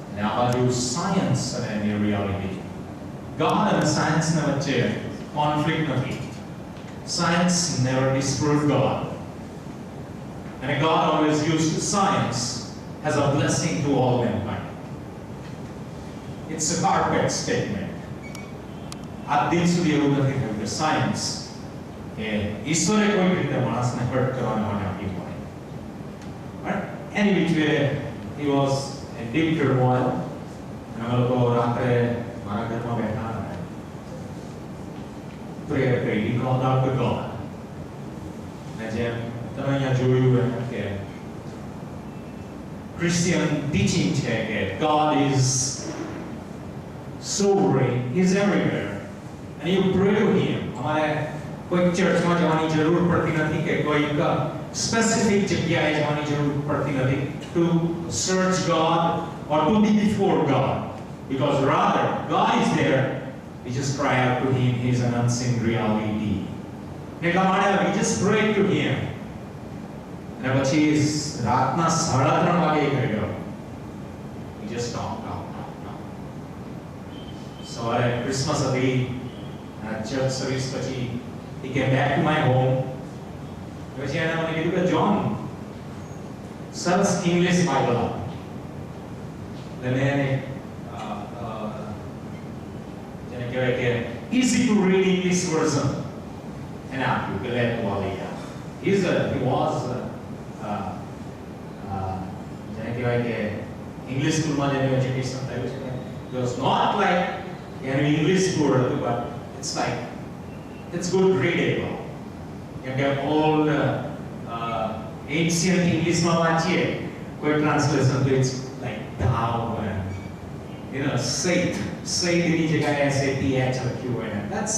and આ બાજુ science અને any reality. God and science ના વચ્ચે conflict નથી. Science never disproved God. And God always used science as a blessing to all mankind. It's a carpet statement. આ દિન સુધી એવું નથી થયું કે સાયન્સ કે ઈશ્વરે કોઈ રીતે માણસને હર્ટ કરવાના માટે આપી હોય. But any which way he was in deep turmoil. અમે લોકો રાત્રે મારા ઘરમાં બેઠા હતા. Prayer કરી, he called out to God. અને જેમ તમે અહીંયા જોયું એમ કે Christian teaching છે કે God is sovereign, he is everywhere. And you pray to him. हमारे कोई चर्च में जाने जरूर पड़ती नहीं कि कोई का specific जगह जाने जरूर पड़ती नहीं to search God or to be before God, because rather God is there. We just cry out to him. He is an unseen reality. We just pray to him. And પછી રાતના 3:30 વાગે કર્યો. We just talk. સવારે Christmas હતી. Church service પછી he came back to my home. પછી એને મને કીધું કે જોન સરસ ઇંગ્લિશ બાઇબલ આપો. એટલે મેં જેને કહેવાય કે easy to read English version એને આપ્યું કે લે તું આ લઈ જા. He was જેને કહેવાય કે ઇંગ્લિશ સ્કૂલમાં જેને એજ્યુકેશન થયું છે it was not like એનું ઇંગ્લિશ સ્કૂલ હતું but it's like it's good readable. You get all the ancient English માં વાંચીએ કોઈ translation તો it's like thou and saint ની જગ્યાએ SATH લખ્યું હોય ને that's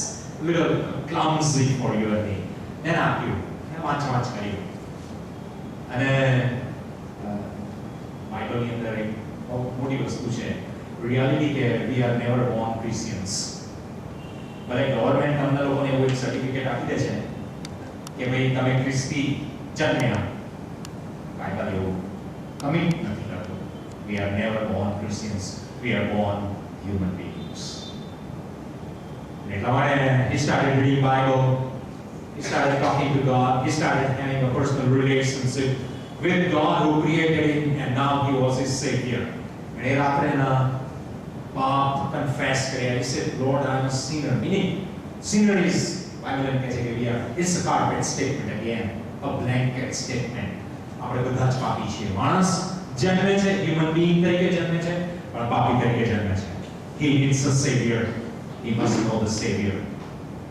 little clumsy for you and me. then આપ્યું વાંચ કર્યું અને બાઇબલની અંદર એક મોટી વસ્તુ છે reality કે we are never born Christians. ભલે ગવર્મેન્ટ તમને લોકોને એવું એક સર્ટિફિકેટ આપી દે છે કે ભાઈ તમે ખ્રિસ્તી જન્મ્યા, બાઇબલ એવું કમિટ નથી કરતું. We are never born Christians. We are born human beings. એટલા માટે he started reading Bible. He started talking to God. He started having a personal relationship with God who created him, and now he was his savior. And એ રાત્રેના પાપ confess કર્યા. He said, Lord, I am a sinner. Meaning, sinner is, Bible કહે છે કે we are, it's a carpet statement again, a blanket statement. આપણે બધા જ પાપી છીએ. માણસ જન્મે છે, human being તરીકે જન્મે છે, પણ પાપી તરીકે જન્મે છે. He needs a savior. He must know the savior.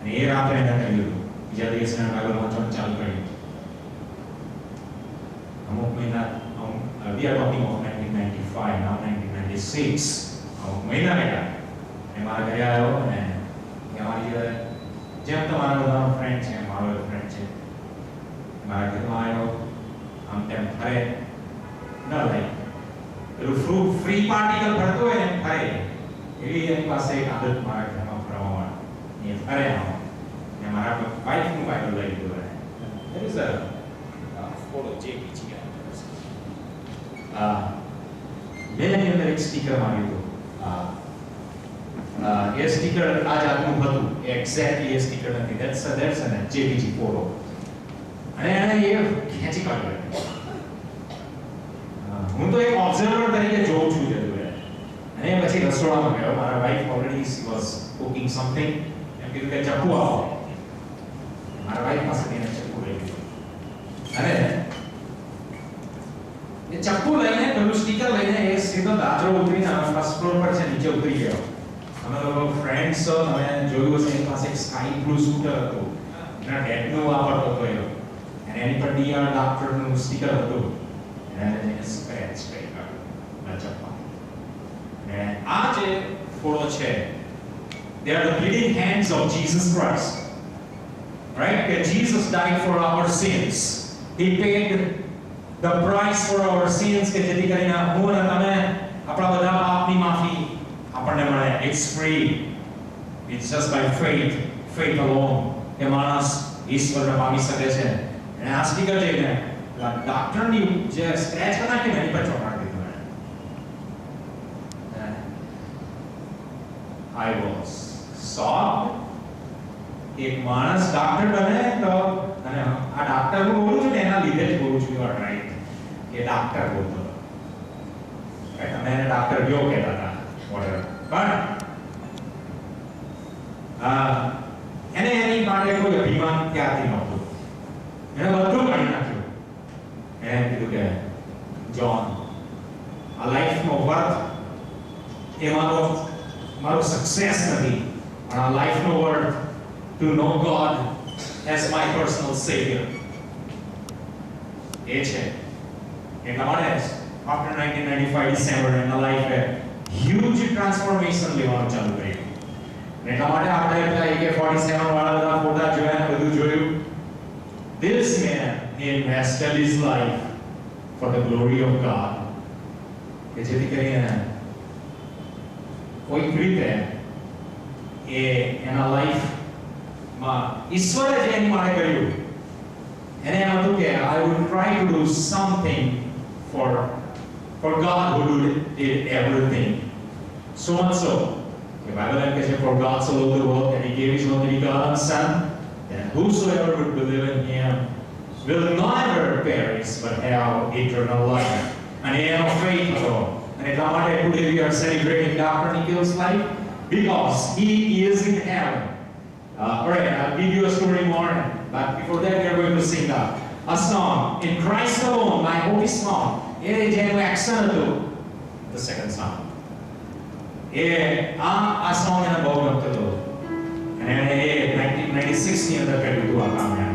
અને એ રાત્રે એને કહ્યું. બીજા દિવસે બાઇબલ વાંચવાનું ચાલુ કર્યું. અમુક મહિના, we are talking of 1995, now 1996. મહિના બેઠા એ મારા ઘરે આવ્યો અને અમારી જોડે જેમ તમારા બધાનો ફ્રેન્ડ છે મારો એક ફ્રેન્ડ છે મારા ઘરમાં આવ્યો આમ તેમ ફરે ન લઈ પેલું ફ્રી પાર્ટિકલ ફરતો હોય ને ફરે એવી એની પાસે એક આદત મારા ઘરમાં ફરવા એ ફરે આમ ને મારા વાઈફનું બાઇબલ લઈ લીધું હોય there is a photo JPG મેં એની અંદર એક સ્ટીકર માર્યું હતું. એ સ્ટીકર આ જાતનું હતું એક્ઝેક્ટલી એ સ્ટીકર નથી that's an JPG photo અને એને એ ખેંચી કાઢ્યું. હું તો એક ઓબ્ઝર્વર તરીકે જોઉં છું જતું અને પછી રસોડામાં ગયો. મારા wife already she was cooking something. એમ કીધું કે ચપ્પુ આપો. મારા વાઈફ પાસેથી એને ચપ્પુ લઈ લીધું અને એ ચપ્પુ લઈને પેલું સ્ટીકર લઈને એ સીધો દાદરો ઉતરીને ફર્સ્ટ ફ્લોર પર છે નીચે ઉતરી ગયો. અમે લોકો ફ્રેન્ડ્સ તમે જોયું હશે એની પાસે એક સ્કાય બ્લુ સ્કૂટર હતું એના ડેડનું વાપરતો હતો એ અને એની પર ડીઆર ડોક્ટરનું સ્ટીકર હતું એને સ્ક્રેચ કરી કાઢ્યો અને આ જે ફોડો છે they are the bleeding hands of Jesus Christ, right? That Jesus died for our sins. He paid the price for our sins કે જેથી કરીને હું અને તમે આપણા બધા પાપની માફી આપણને મળે. It's free. It's just by faith alone કે માણસ ઈશ્વરને પામી શકે છે. અને આ સ્ટીકર જઈને ડોક્ટરની જે સ્ક્રેચ નાખી ને એની પર ચોંટાડી દીધું. I was shocked. એક માણસ ડોક્ટર બને તો અને આ ડોક્ટર હું બોલું છું ને એના લીધે જ બોલું છું. યુ આર રાઈટ કે ડોક્ટર બોલતો તમે એને ડોક્ટર કયો કહેતા હતા whatever. પણ એને એની માટે કોઈ અભિમાન ત્યારથી નહોતું. એને બધું કાઢી નાખ્યું. એને કીધું કે જોન આ લાઈફનો વર્થ એ મારો સક્સેસ નથી પણ આ લાઈફનો worth to know God as my personal savior. એ છે એટલા માટે after 1995 December એના લાઈફે huge transformation લેવાનું ચાલુ કર્યું. એટલા માટે આપણે પેલા AK-47 વાળા બધા ફોટા જોયા ને બધું જોયું. This man invested his life for the glory of God. કે જેથી કરીને કોઈક રીતે એ એના લાઈફમાં ઈશ્વરે જે એની માટે કર્યું એને એમ હતું કે I would try to do something for God who did everything. So much so the Bible says for God so loved the world that he gave his only begotten Son, that whosoever would believe in him will never perish but have eternal life. And he had faith alone. And એટલા માટે today we are celebrating Dr. Nikhil's life because he is in heaven. Alright, I'll give you a story more, but before that we are going to sing a song, In Christ Alone, My Hope is Found. એ જેનું action હતું, the second song. આ song એને બહુ ગમતું હતું અને એને 1996 ની અંદર કર્યું હતું આ કામ એને.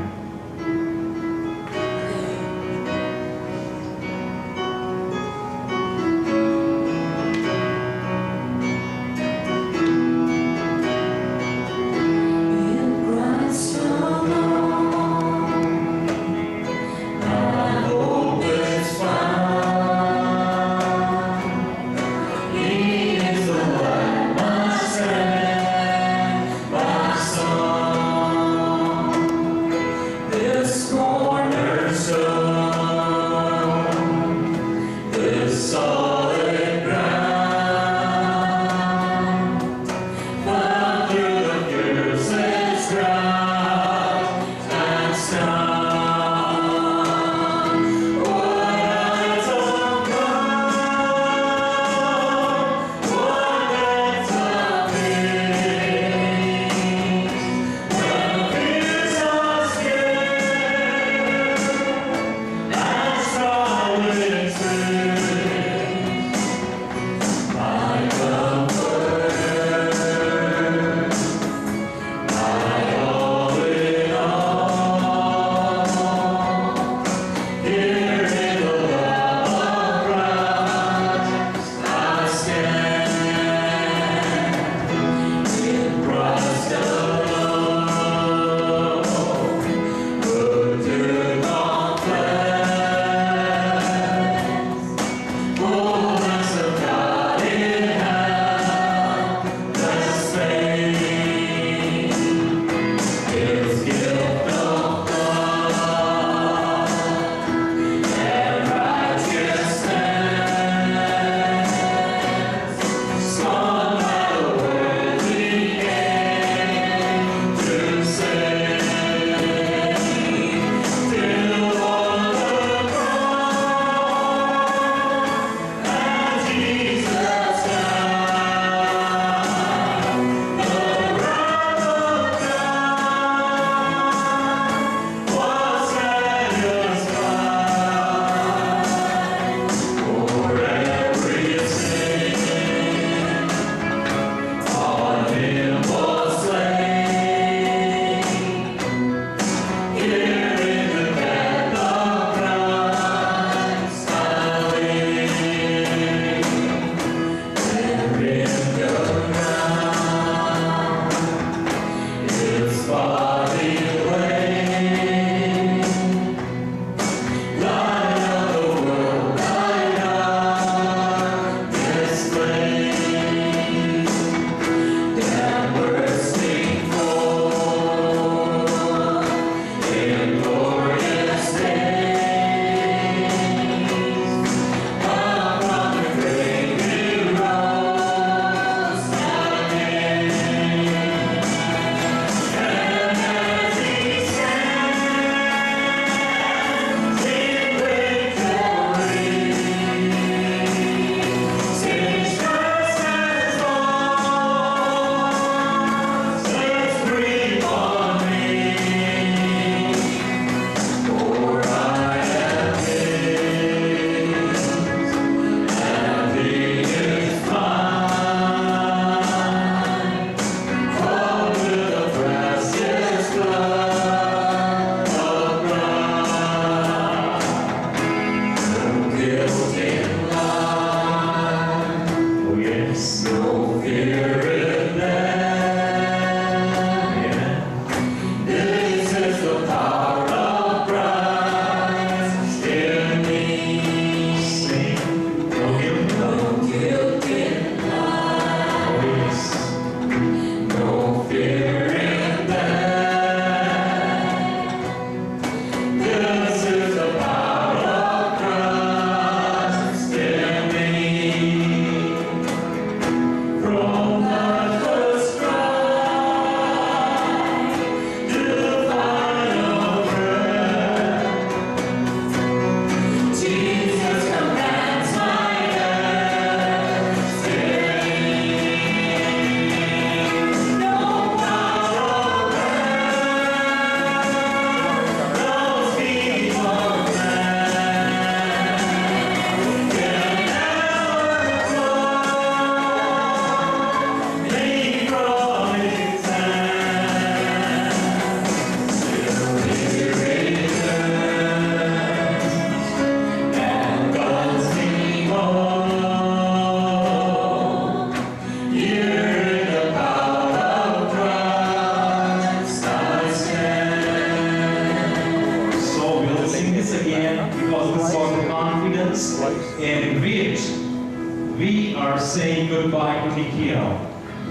we are saying goodbye to Nikhil.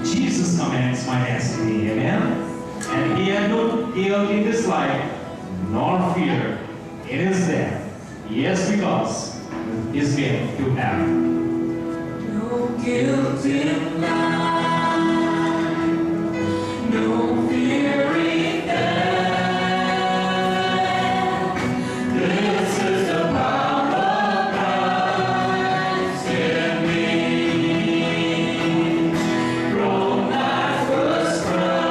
Jesus commands my destiny, amen? And he had no guilt in this life, nor fear in his death. Yes, because his gift to heaven. No guilt in life, no fear in death. This is the power of Christ in me. From my first cry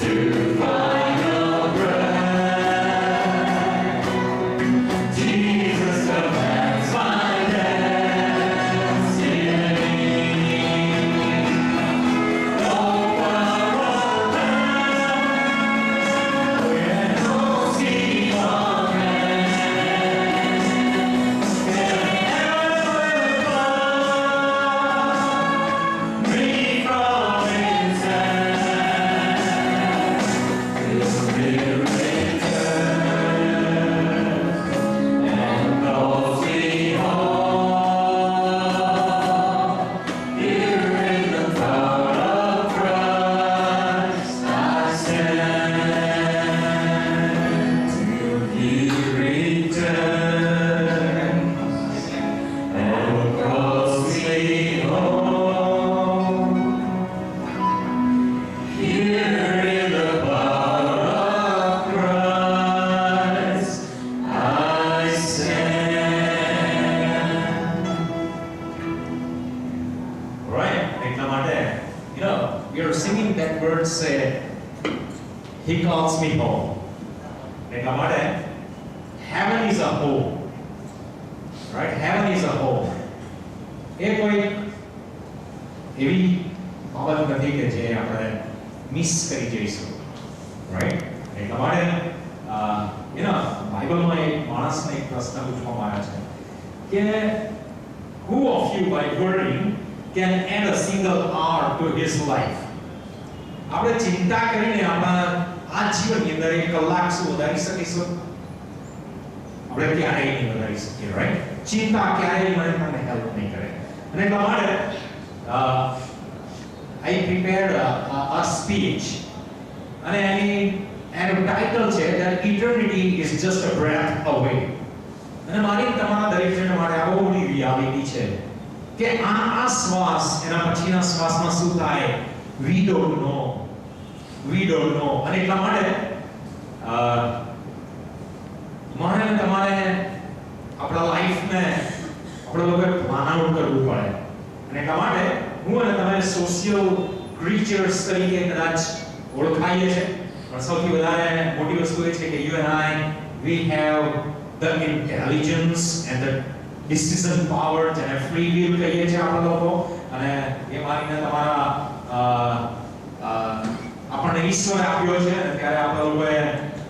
to final breath, Jesus commands my destiny. No power of hell, no scheme of man can ever pluck me from His hand. His Spirit and calls me home. Here in the power of Christ I stand till He returns and calls me home. Here in the power of Christ I stand. Right? એટલા માટે, we are singing that word say, He calls me home. એટલા માટે, heaven is a home. Right? Heaven is a home. એ કોઈ એવી બાબત નથી કે જે આપણે મિસ કરી જઈશું. Right? એટલા માટે, બાઇબલમાં એક માણસને એક પ્રશ્ન પૂછવામાં આવ્યો છે કે who of you by worrying can add a single hour to his life? આપણે ચિંતા કરીને આપણા આ જીવનની અંદર એક કલાક શું વધારી શકીશું? આપણે ક્યારેય નહીં વધારી શકીએ, રાઈટ? ચિંતા ક્યારેય મને તમને હેલ્પ નહીં કરે. અને એટલા માટે I prepared a speech અને એનું ટાઇટલ છે that eternity is just a breath away. અને મારી તમારા દરેક જણ માટે આ બહુ મોટી રિયાલિટી છે કે આ શ્વાસ એના પછીના શ્વાસમાં શું થાય we don't know. અને એટલા માટે મારે તમારે આપણા લાઈફને આપણે લોકોએ પ્લાન આઉટ કરવું પડે. અને એટલા માટે હું અને તમે સોશિયલ ક્રીચર્સ તરીકે કદાચ ઓળખાઈએ છે, પણ સૌથી વધારે મોટી વસ્તુ એ છે કે you and I, we have the intelligence and the decision power and free will કહીએ છીએ આપણા લોકો. અને એ માનીને તમારા આપણને ઈશ્વરે આપ્યો છે અને ત્યારે આપણા લોકોએ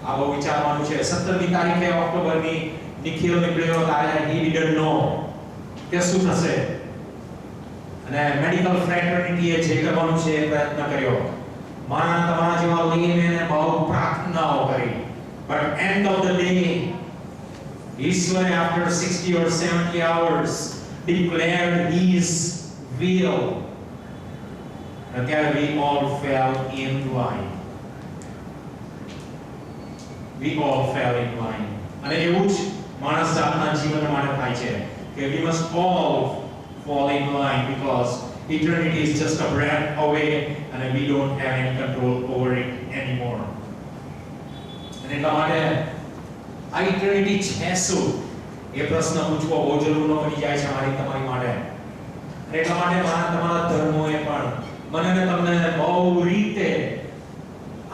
આ બહુ વિચારવાનું છે. 17મી તારીખે ઓક્ટોબરની નિખિલ નીકળ્યો ત્યારે he didn't know કે શું થશે. અને મેડિકલ ફ્રેટર્નિટીએ જે કરવાનું છે એ પ્રયત્ન કર્યો. મારા તમારા જેવા લઈને બહુ પ્રાર્થનાઓ કરી. But end of the day, ઈશ્વરે after 60 or 70 hours declared His will. And there we all fell in line. We all fell in line. અને એવું જ માણસ જાતના જીવન માટે થાય છે કે we must all fall in line because eternity is just a breath away and we don't have any control over it anymore. અને એટલા માટે આ eternity છે શું એ પ્રશ્ન પૂછવો બહુ જરૂરનો બની જાય છે મારી તમારી માટે. અને એટલા માટે મારા તમારા ધર્મોએ પણ મને ને તમને બહુ રીતે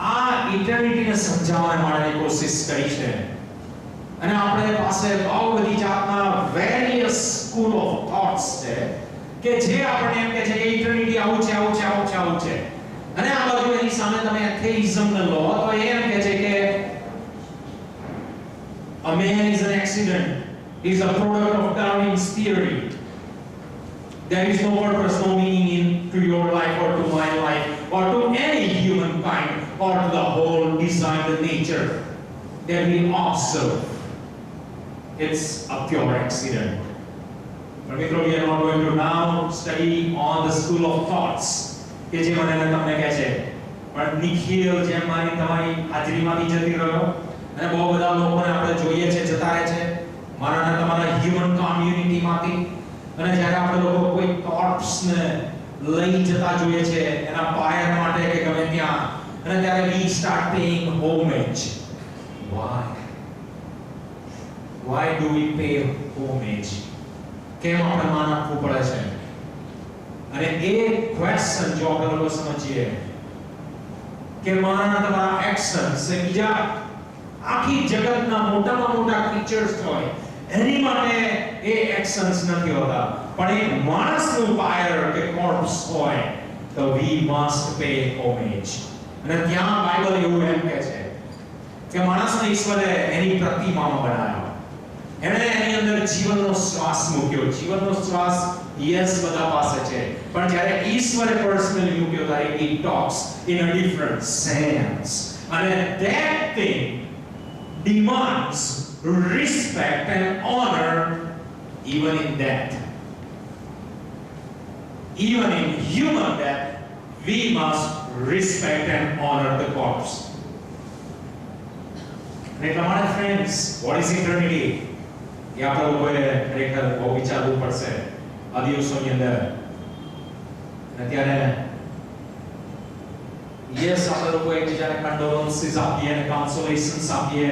આ ઇટર્નિટીને સમજાવવા માટેની કોશિશ કરી છે. અને આપણે પાસે બહુ બધી જાતના વેરિયસ સ્કૂલ ઓફ થોટ્સ છે કે જે આપણને એમ કહે છે કે ઇટર્નિટી આવું છે. અને આ બાજુ એની સામે તમે એથેઇઝમને લો તો એ એમ કહે છે કે a man is an accident, is a product of Darwin's theory. There is no purpose, no meaning to your life or to my life or to any humankind or to the whole designed nature that we observe. It's a pure accident. પણ મિત્રો we are not going to now study on the school of thoughts કે જે મને તમને કહે છે. પણ નિખિલ જેમ મારી તમારી હાજરીમાંથી જતી રહ્યો અને બહુ બધા લોકોને આપણે જોઈએ છે જતા રહે છે મારા અને તમારા હ્યુમન કોમ્યુનિટીમાંથી, અને જ્યારે આપણે લોકો કોઈ થોટ્સ ને લઈ જતા જોઈએ છે એના પાયર માટે કે ગમે ત્યાં, અને ત્યારે we start paying homage. Why do we pay homage? કેમ આપણે માન આપવું પડે છે? અને એ ક્વેશ્ચન જો આપણે લોકો સમજીએ કે મારા તમારા એક્શન્સ એ બીજા આખી જગતના મોટામાં મોટા ક્રીચર્સ હોય એની માટે એ એક્શન્સ નથી હોતા, પણ એક માણસનું ફાયર કે કોર્પ્સ હોય તો we must pay homage. અને ત્યાં બાઇબલ એવું એમ કહે છે કે માણસને ઈશ્વરે એની પ્રતિમામાં બનાવ્યો, એણે એની અંદર જીવનનો શ્વાસ મૂક્યો. જીવનનો શ્વાસ યસ બધા પાસે છે, પણ જ્યારે ઈશ્વરે પર્સનલી મૂક્યો ત્યારે it talks in a different sense, and that thing demands respect and honor even in death. Even in human death we must respect and honor the corpse. અને તમારા friends, what is eternity? એ આપણે લોકોએ ખરેખર બહુ વિચારવું પડશે આ દિવસોની અંદર. અને ત્યારે યસ આપણે લોકો એકબીજાને કંડોલન્સીસ આપીએ અને કન્સોલેશન્સ આપીએ,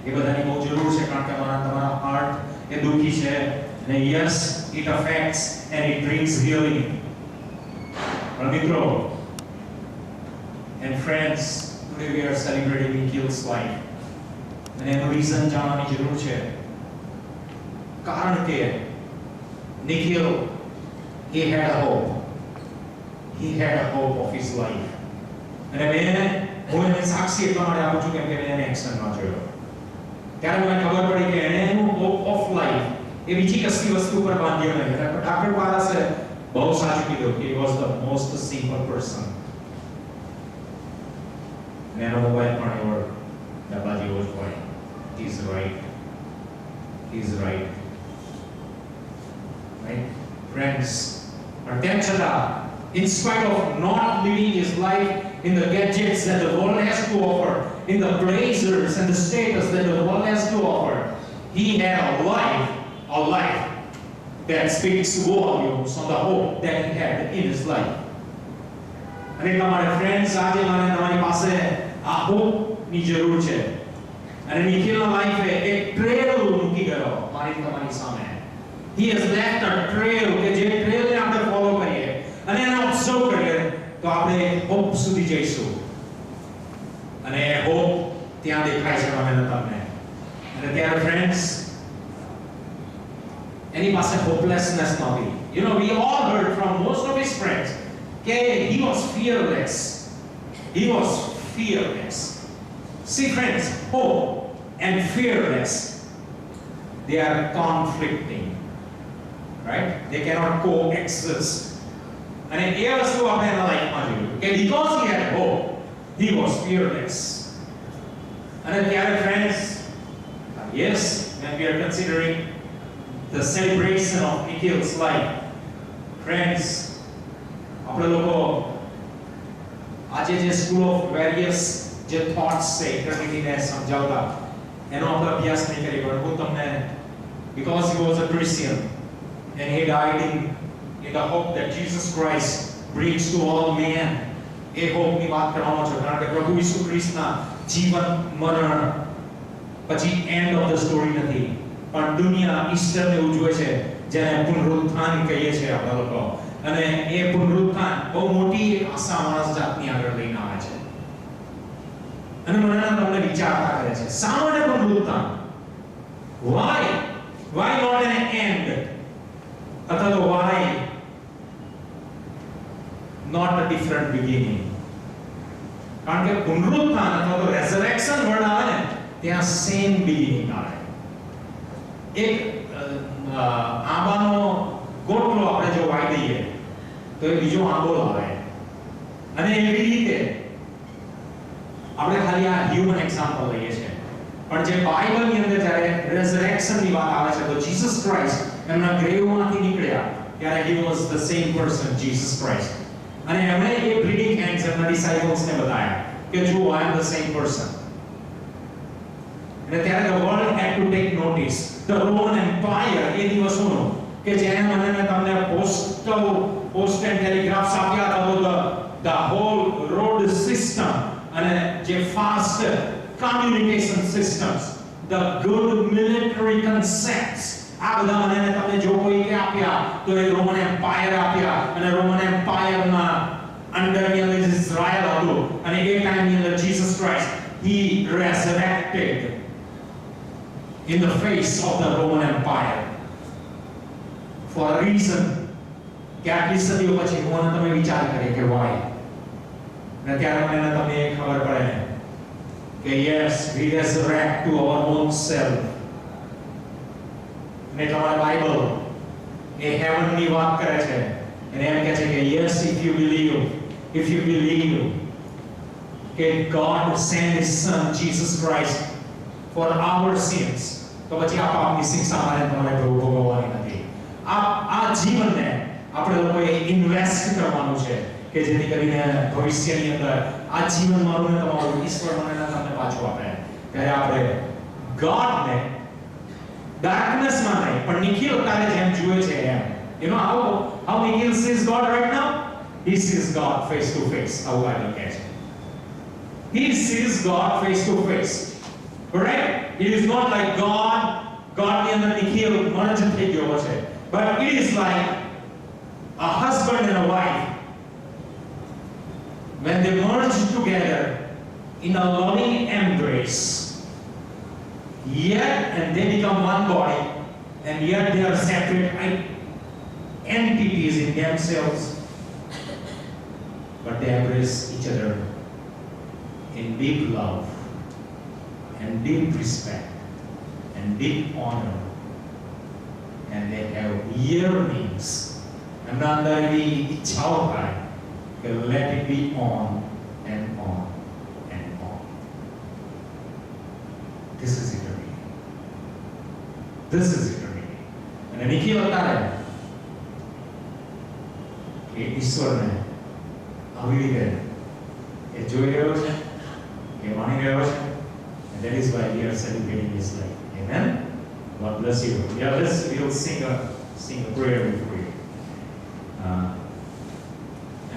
એ બધાની બહુ જરૂર છે, કારણ કે તમારા હાર્ટ એ દુખી છે, અને yes it affects and it brings healing. પણ મિત્રો and friends, today we are celebrating Nikhil's life, અને એનું રીઝન જાણવાની જરૂર છે, કારણ કે Nikhil, he had a hope of his life. અને હું એને સાક્ષી એટલા માટે આપું છું કેમ કે મેં એને એક્શનમાં જોયો, ત્યારે મને ખબર પડી કે એને એનું હોપ ઓફ લાઈફ એ બીજી કશી વસ્તુ પર બાંધ્યો નહીં. અને ડોક્ટર પારસે બહુ સાચું કીધું કે he was the most simple person. એનો મોબાઈલ પણ એવો ડબ્બા જેવો જ હોય. he is right. Right? Friends, but then in spite of not living his life in the gadgets that the world has to offer, in the blazers and the status that the world has to offer, he had a life that speaks volumes on the hope that he had in his life. And my friends, આજે મને તમારી પાસે આ હોપની જરૂર છે. અને નિખિલના લાઈફે એક trail મૂકી ગયો મારી તમારી સામે. He has left a trail કે જે ટ્રેલને આપણે ફોલો કરીએ અને એને ઓબ્ઝર્વ કરીએ તો આપણે હોપ સુધી જઈશું. અને હોપ ત્યાં દેખાય છે મને તમને. અને ત્યારે ફ્રેન્ડ્સ એની પાસે હોપલેસનેસ નહોતી. You know, we all heard from most of his friends કે he was fearless. See friends, hope and fearless, they are conflicting, right? They cannot coexist. And એ વસ્તુ આપણે એના લાઈફમાં જોયું કે because he had hope, he was fearless. And ત્યારે friends, yes, when we are considering the celebration of Nikhil's life, friends, આપણે લોકો આજે જે સ્કૂલ ઓફ વેરિયસ જે થોટ્સ છે ઇટર્નિટીને સમજાવતા એનો આપણે અભ્યાસ નહીં કરી, પણ હું તમને because he was a Christian and he died in the hope that Jesus Christ brings to all men, એ હોપની વાત કરવાનો છે. કારણ કે પ્રભુ ઈસુ ખ્રિસ્તના જીવન મરણ પછી એન્ડ ઓફ ધ સ્ટોરી નથી, પણ દુનિયા ઈસ્ટરને ઉજવે છે જેને પુનરુત્થાન કહીએ છીએ આપણે લોકો. અને એ પુનરુત્થાન બહુ મોટી આશા માણસ જાતની આગળ લઈને આવે છે. અને મને તમને વિચારતા કરે છે શા માટે પુનરુત્થાન? why not an end? અથવા તો why not a different beginning? કારણ કે પુનરુત્થાન અથવા તો રેઝરેક્શન વર્ડ આવે ને ત્યાં સેમ બિગિનિંગ આવે. એક આંબાનો ગોટલો આપણે જો વાઈ દઈએ તો એ બીજો આંબો આવે. અને એવી રીતે આપણે ખાલી આ હ્યુમન એક્ઝામ્પલ લઈએ છીએ, પણ જે બાઇબલની અંદર જ્યારે રેઝરેક્શનની વાત આવે છે તો જીસસ ક્રાઇસ્ટ એમના ગ્રેવમાંથી નીકળ્યા ત્યારે he was the same person, Jesus Christ. અને એમણે એ બ્લીડિંગ હેન્ડ્સ એમના ડિસાઇપલ્સને બતાવ્યા કે જુઓ, I am the same person. અને ત્યારે the world had to take notice. The Roman Empire એ દિવસોનો કે જેને મને તમને પોસ્ટ એન્ડ ટેલિગ્રાફ્સ આપ્યા હતા, તો the whole road system અને જે fast communication systems, the good military concepts, આ બધા મને તમને જો કોઈ કે આપ્યા તો એ રોમન એમ્પાયર આપ્યા. અને રોમન એમ્પાયરના અંડરની અંદર ઇઝરાયલ હતું. અને એ ટાઈમની અંદર Jesus Christ he resurrected in the face of the Roman Empire for a reason કે આટલી સદીઓ પછી હું અને તમે વિચાર કરીએ કે why. અને ત્યારે મને તમને એ ખબર પડે ને કે yes, we resurrect to our own self. ને તમારા બાઇબલ એ હેવનની વાત કરે છે અને એમ કહે છે કે yes, if you believe કે God sent his son Jesus Christ for our sins, તો પછી આ પાપની શિક્ષા મારે તમારે ભોગવવાની નથી. આ જીવનને આપણે લોકોએ ઇન્વેસ્ટ કરવાનું છે કે જેથી કરીને ભવિષ્યની અંદર આ જીવન મારું ને તમારું ઈશ્વર મને તમને પાછું આપે. ત્યારે આપણે ગોડને ડાર્કનેસમાં નહીં પણ નિખિલ તારે જેમ જુએ છે એમ. You know how Nikhil sees God right now? He sees God face to face. આવું બાઇબલ કહે છે. He sees God face to face. Correct? It is not like God ની અંદર નિખિલ મર્જ થઈ ગયો છે. But it is like a husband and a wife. When they merge together in a loving embrace, yet and they become one body, and yet they are separate entities in themselves, but they embrace each other in deep love and deep respect and deep honor, and they have yearnings. And under the ichhao let it be on and on and on. This is eternity. This is eternity. And Nikhil બતાવે કે ઈશ્વરને આવી રીતે એ જોઈ રહ્યો છે, એ માની રહ્યો છે. And that is why we are celebrating his life. Amen. God bless you. Yeah, we'll sing a prayer before you.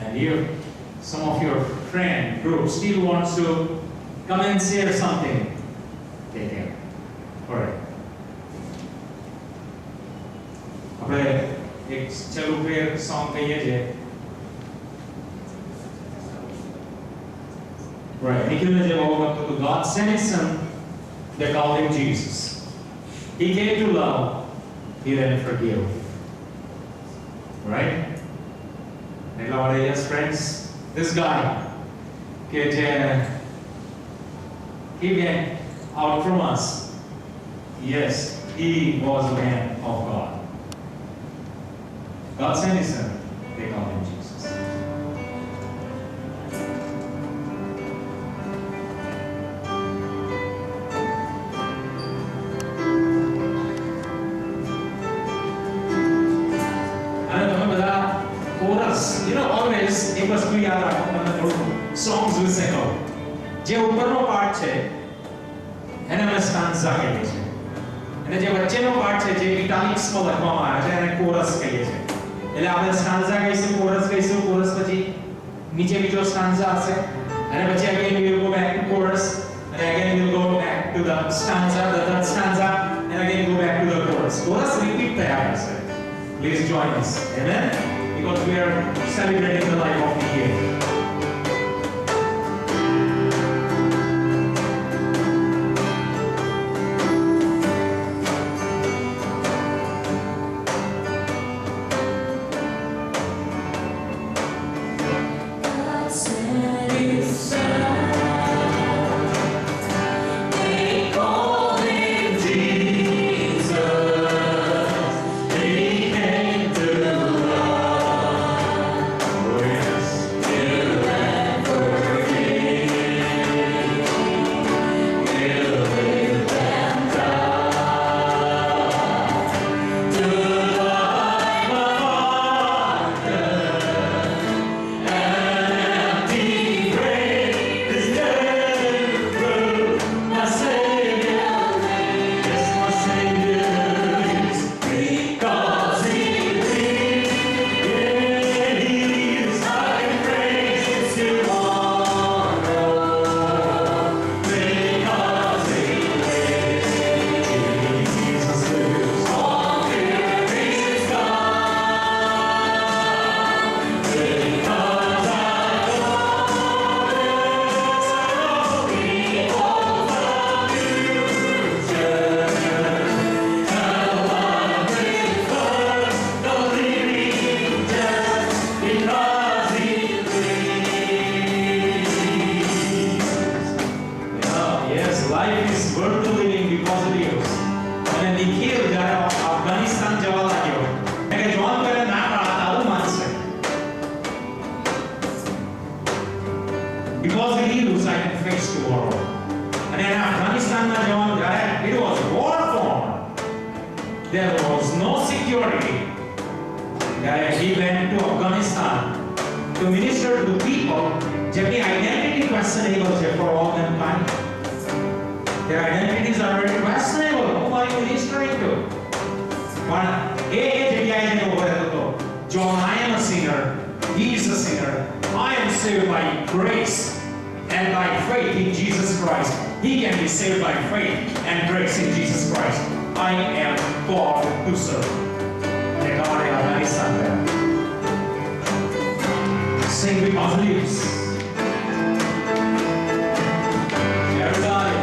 And if some of your friend group still wants to come and share something, take care. All right. આપણે એક ચાલુ prayer song કહીએ છીએ. Right. નિખિલને જે બહુ ગમતું હતું, God sent his son, they called him Jesus. He came to love, heal and forgive. Right? એટલા માટે yes friends, this guy કે જે he went out from us, yes, he was a man of God. God sent his son, they called him Jesus. You know, always એક વસ્તુ યાદ રાખો, મને થોડું songs વિશે કહો. જે ઉપરનો પાર્ટ છે એને અમે સ્ટાન્ઝા કહીએ છીએ, અને જે વચ્ચેનો પાર્ટ છે જે ઇટાલિક્સમાં લખવામાં આવે છે એને કોરસ કહીએ છીએ. એટલે આપણે સ્ટાન્ઝા કહીશું, કોરસ પછી નીચે બીજો સ્ટાન્ઝા હશે, અને પછી again we will go back to chorus, and again we will go back to the stanza, the third stanza, and again go back to the chorus. Chorus repeat થયા હશે. Please join us. Amen. Because we are celebrating the life of Nikhil. Yeah. there was no security. He went to Afghanistan to minister to people. જેમની identity questionable છે for all mankind. Their identities are very questionable. Who are you ministering to? પણ એ જગ્યાએ જઈને ઉભો રહેતો હતો. John, I am a sinner. He is a sinner. I am saved by grace and by faith in Jesus Christ. He can be saved by faith and grace in Jesus Christ. I am called to serve. Sing with our lips. Everybody.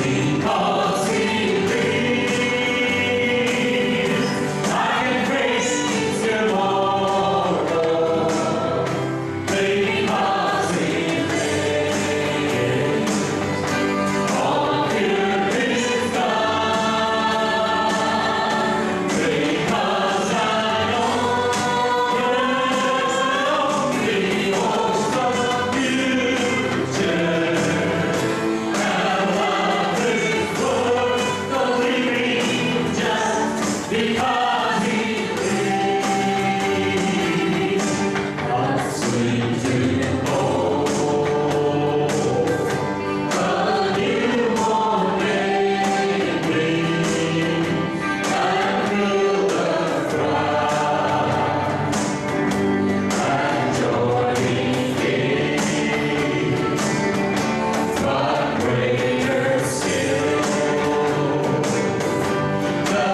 Because He lives, I can face tomorrow. Because He lives, all fear is gone. Because I know, yes, the host of the future. Because He lives, what sweet to hold a newborn baby and feel the cry and joy begins. But greater still, the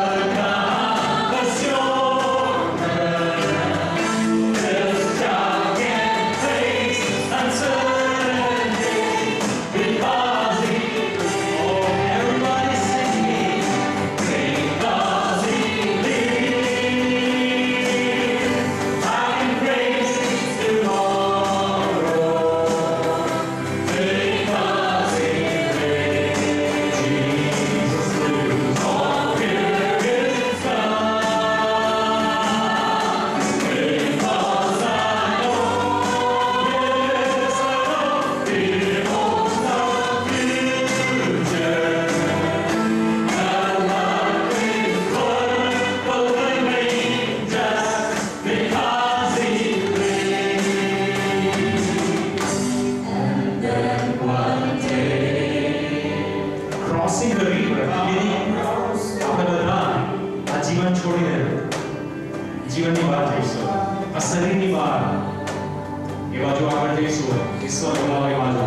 Crossing the river, આપણે બધા આ જીવન છોડીને જીવનની બહાર જઈશું. આ શરીરની બહાર એ બાજુ આગળ જઈશું. ઈશ્વર બોલાવે એ બાજુ.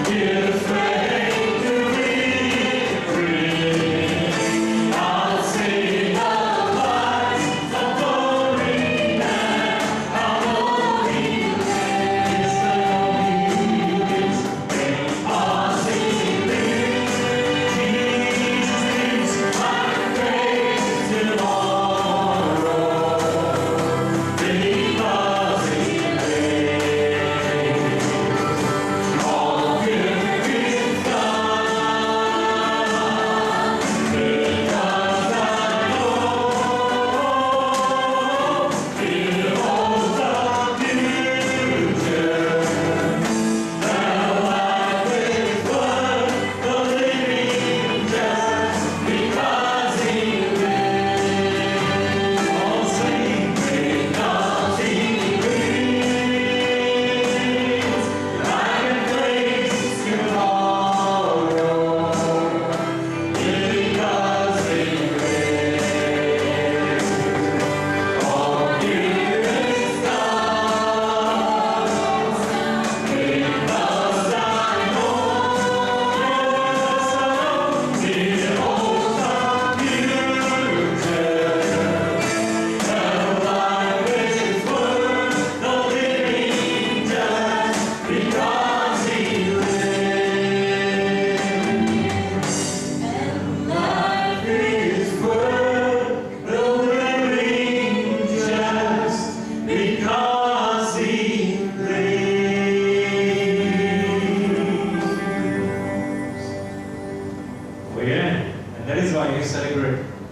Give faith.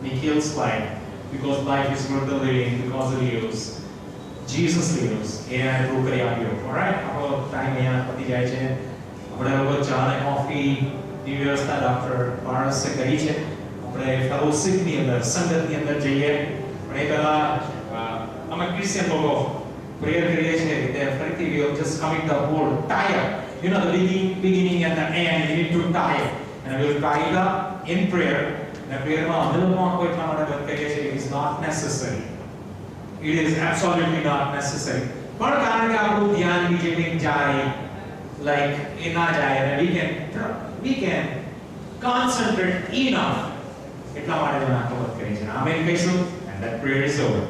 Nikhil's life, because life is worth the living, because he lives. Jesus lives. એ આ પ્રૂવ કરી આપ્યો. ઓલરાઈટ, આપણો ટાઈમ અહીંયા પતી જાય છે. આપણે લોકો ચા અને કોફીની વ્યવસ્થા ડોક્ટર પારસે કરી છે. આપણે ફેલોશિપની અંદર, સંગતની અંદર જઈએ. પણ એ પહેલા અમે ક્રિશ્ચિયન લોકો પ્રેયર કરીએ છીએ કે ફરીથી we are just coming the whole tire. You know, the beginning and the end, you need to tie it. And we will tie it up in prayer. And prayer માં અમે લોકો કોઈ એટલા માટે બંધ કરીએ છીએ, it is not necessary. It is absolutely not necessary. પણ કારણ કે આપણું ધ્યાન બીજે કંઈક જાય, like એ ના જાય, and we can concentrate enough. એટલા માટે અમે આખો બંધ કરીએ છીએ. આમેન કહીશું, and that prayer is over.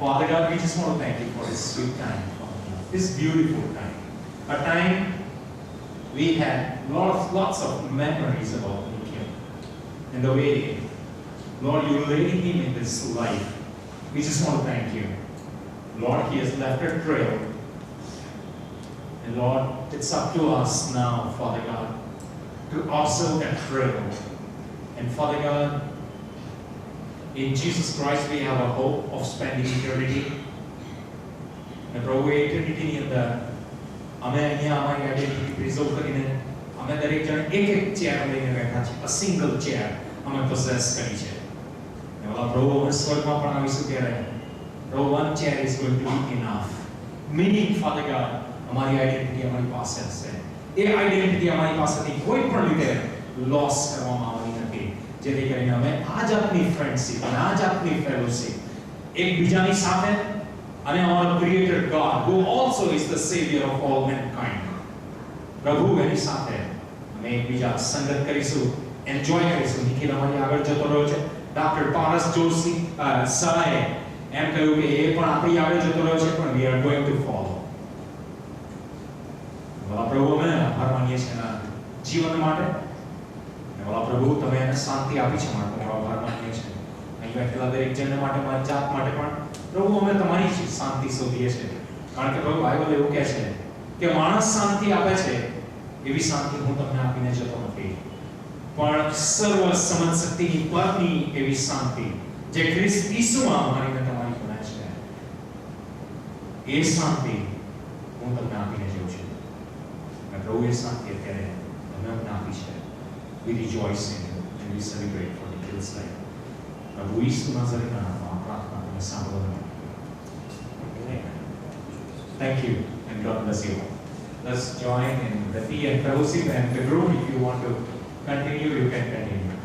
Father God, we just want to thank you for this sweet time, this beautiful time, a time we had lots of memories about Nikhil and the way, Lord, you laid him in this life. We just want to thank you. Lord, he has left a trail. And Lord, it's up to us now, Father God, to observe that trail. And Father God, in Jesus Christ we have a hope of spending eternity. And Prabhu, eternity ની અંદર અમે અહીંયા અમારી identity preserve કરીને અમે દરેક જણ એક ચેર લઈને બેઠા છે. a single chair અમે પોસેસ કરી છે. અને ઓલા પ્રભુ અમે સ્વર્ગમાં પણ આવીશું ત્યારે પ્રભુ one chair is going to be enough. Meaning, Father God, અમારી આઈડેન્ટિટી અમારી પાસે હશે. એ આઈડેન્ટિટી અમારી પાસેથી કોઈ પણ રીતે લોસ કરવામાં આવવાની નથી. જેથી કરીને અમે આ જાતની ફ્રેન્ડશિપ અને આ જાતની ફેલોશિપ એકબીજાની સાથે અને our creator God, who also is the savior of all mankind, પ્રભુ એની સાથે અમે એકબીજા સંગત કરીશું, એન્જોય કરીશું. નિખિલ અમારી આગળ જતો રહ્યો છે. ડોક્ટર પારસ જોશી સરાએ એમ કહ્યું કે એ પણ આપણી આગળ જતો રહ્યો છે, પણ we are going to follow. ભલા પ્રભુ અમે આભાર માનીએ છીએ એના જીવન માટે. ભલા પ્રભુ તમે એને શાંતિ આપી છે માટે તમારો આભાર માનીએ છીએ. અહીં બેઠેલા દરેક જણને માટે, મારી જાત માટે પણ પ્રભુ અમે તમારી જ શાંતિ શોધીએ છીએ. કારણ કે પ્રભુ બાઇબલ એવું કહે છે કે માણસ શાંતિ આપે છે એવી શાંતિ હું તમને આપીને જતો નથી, પણ સર્વ સમજ શક્તિની પરની એવી શાંતિ જે ખ્રિસ્ત ઈસુમાં અમારીને તમારી બનાવે છે, એ શાંતિ હું તમને આપીને જઉં છું. અને પ્રભુ એ શાંતિ અત્યારે તમે અમને આપી છે. We rejoice in you and we celebrate for Nikhil's life. પ્રભુ ઈસુ નાઝરેના નામમાં પ્રાર્થના તમે સાંભળો. Thank you and God bless you. Let's join in the tea and fellowship, and the group, if you want to continue, you can continue.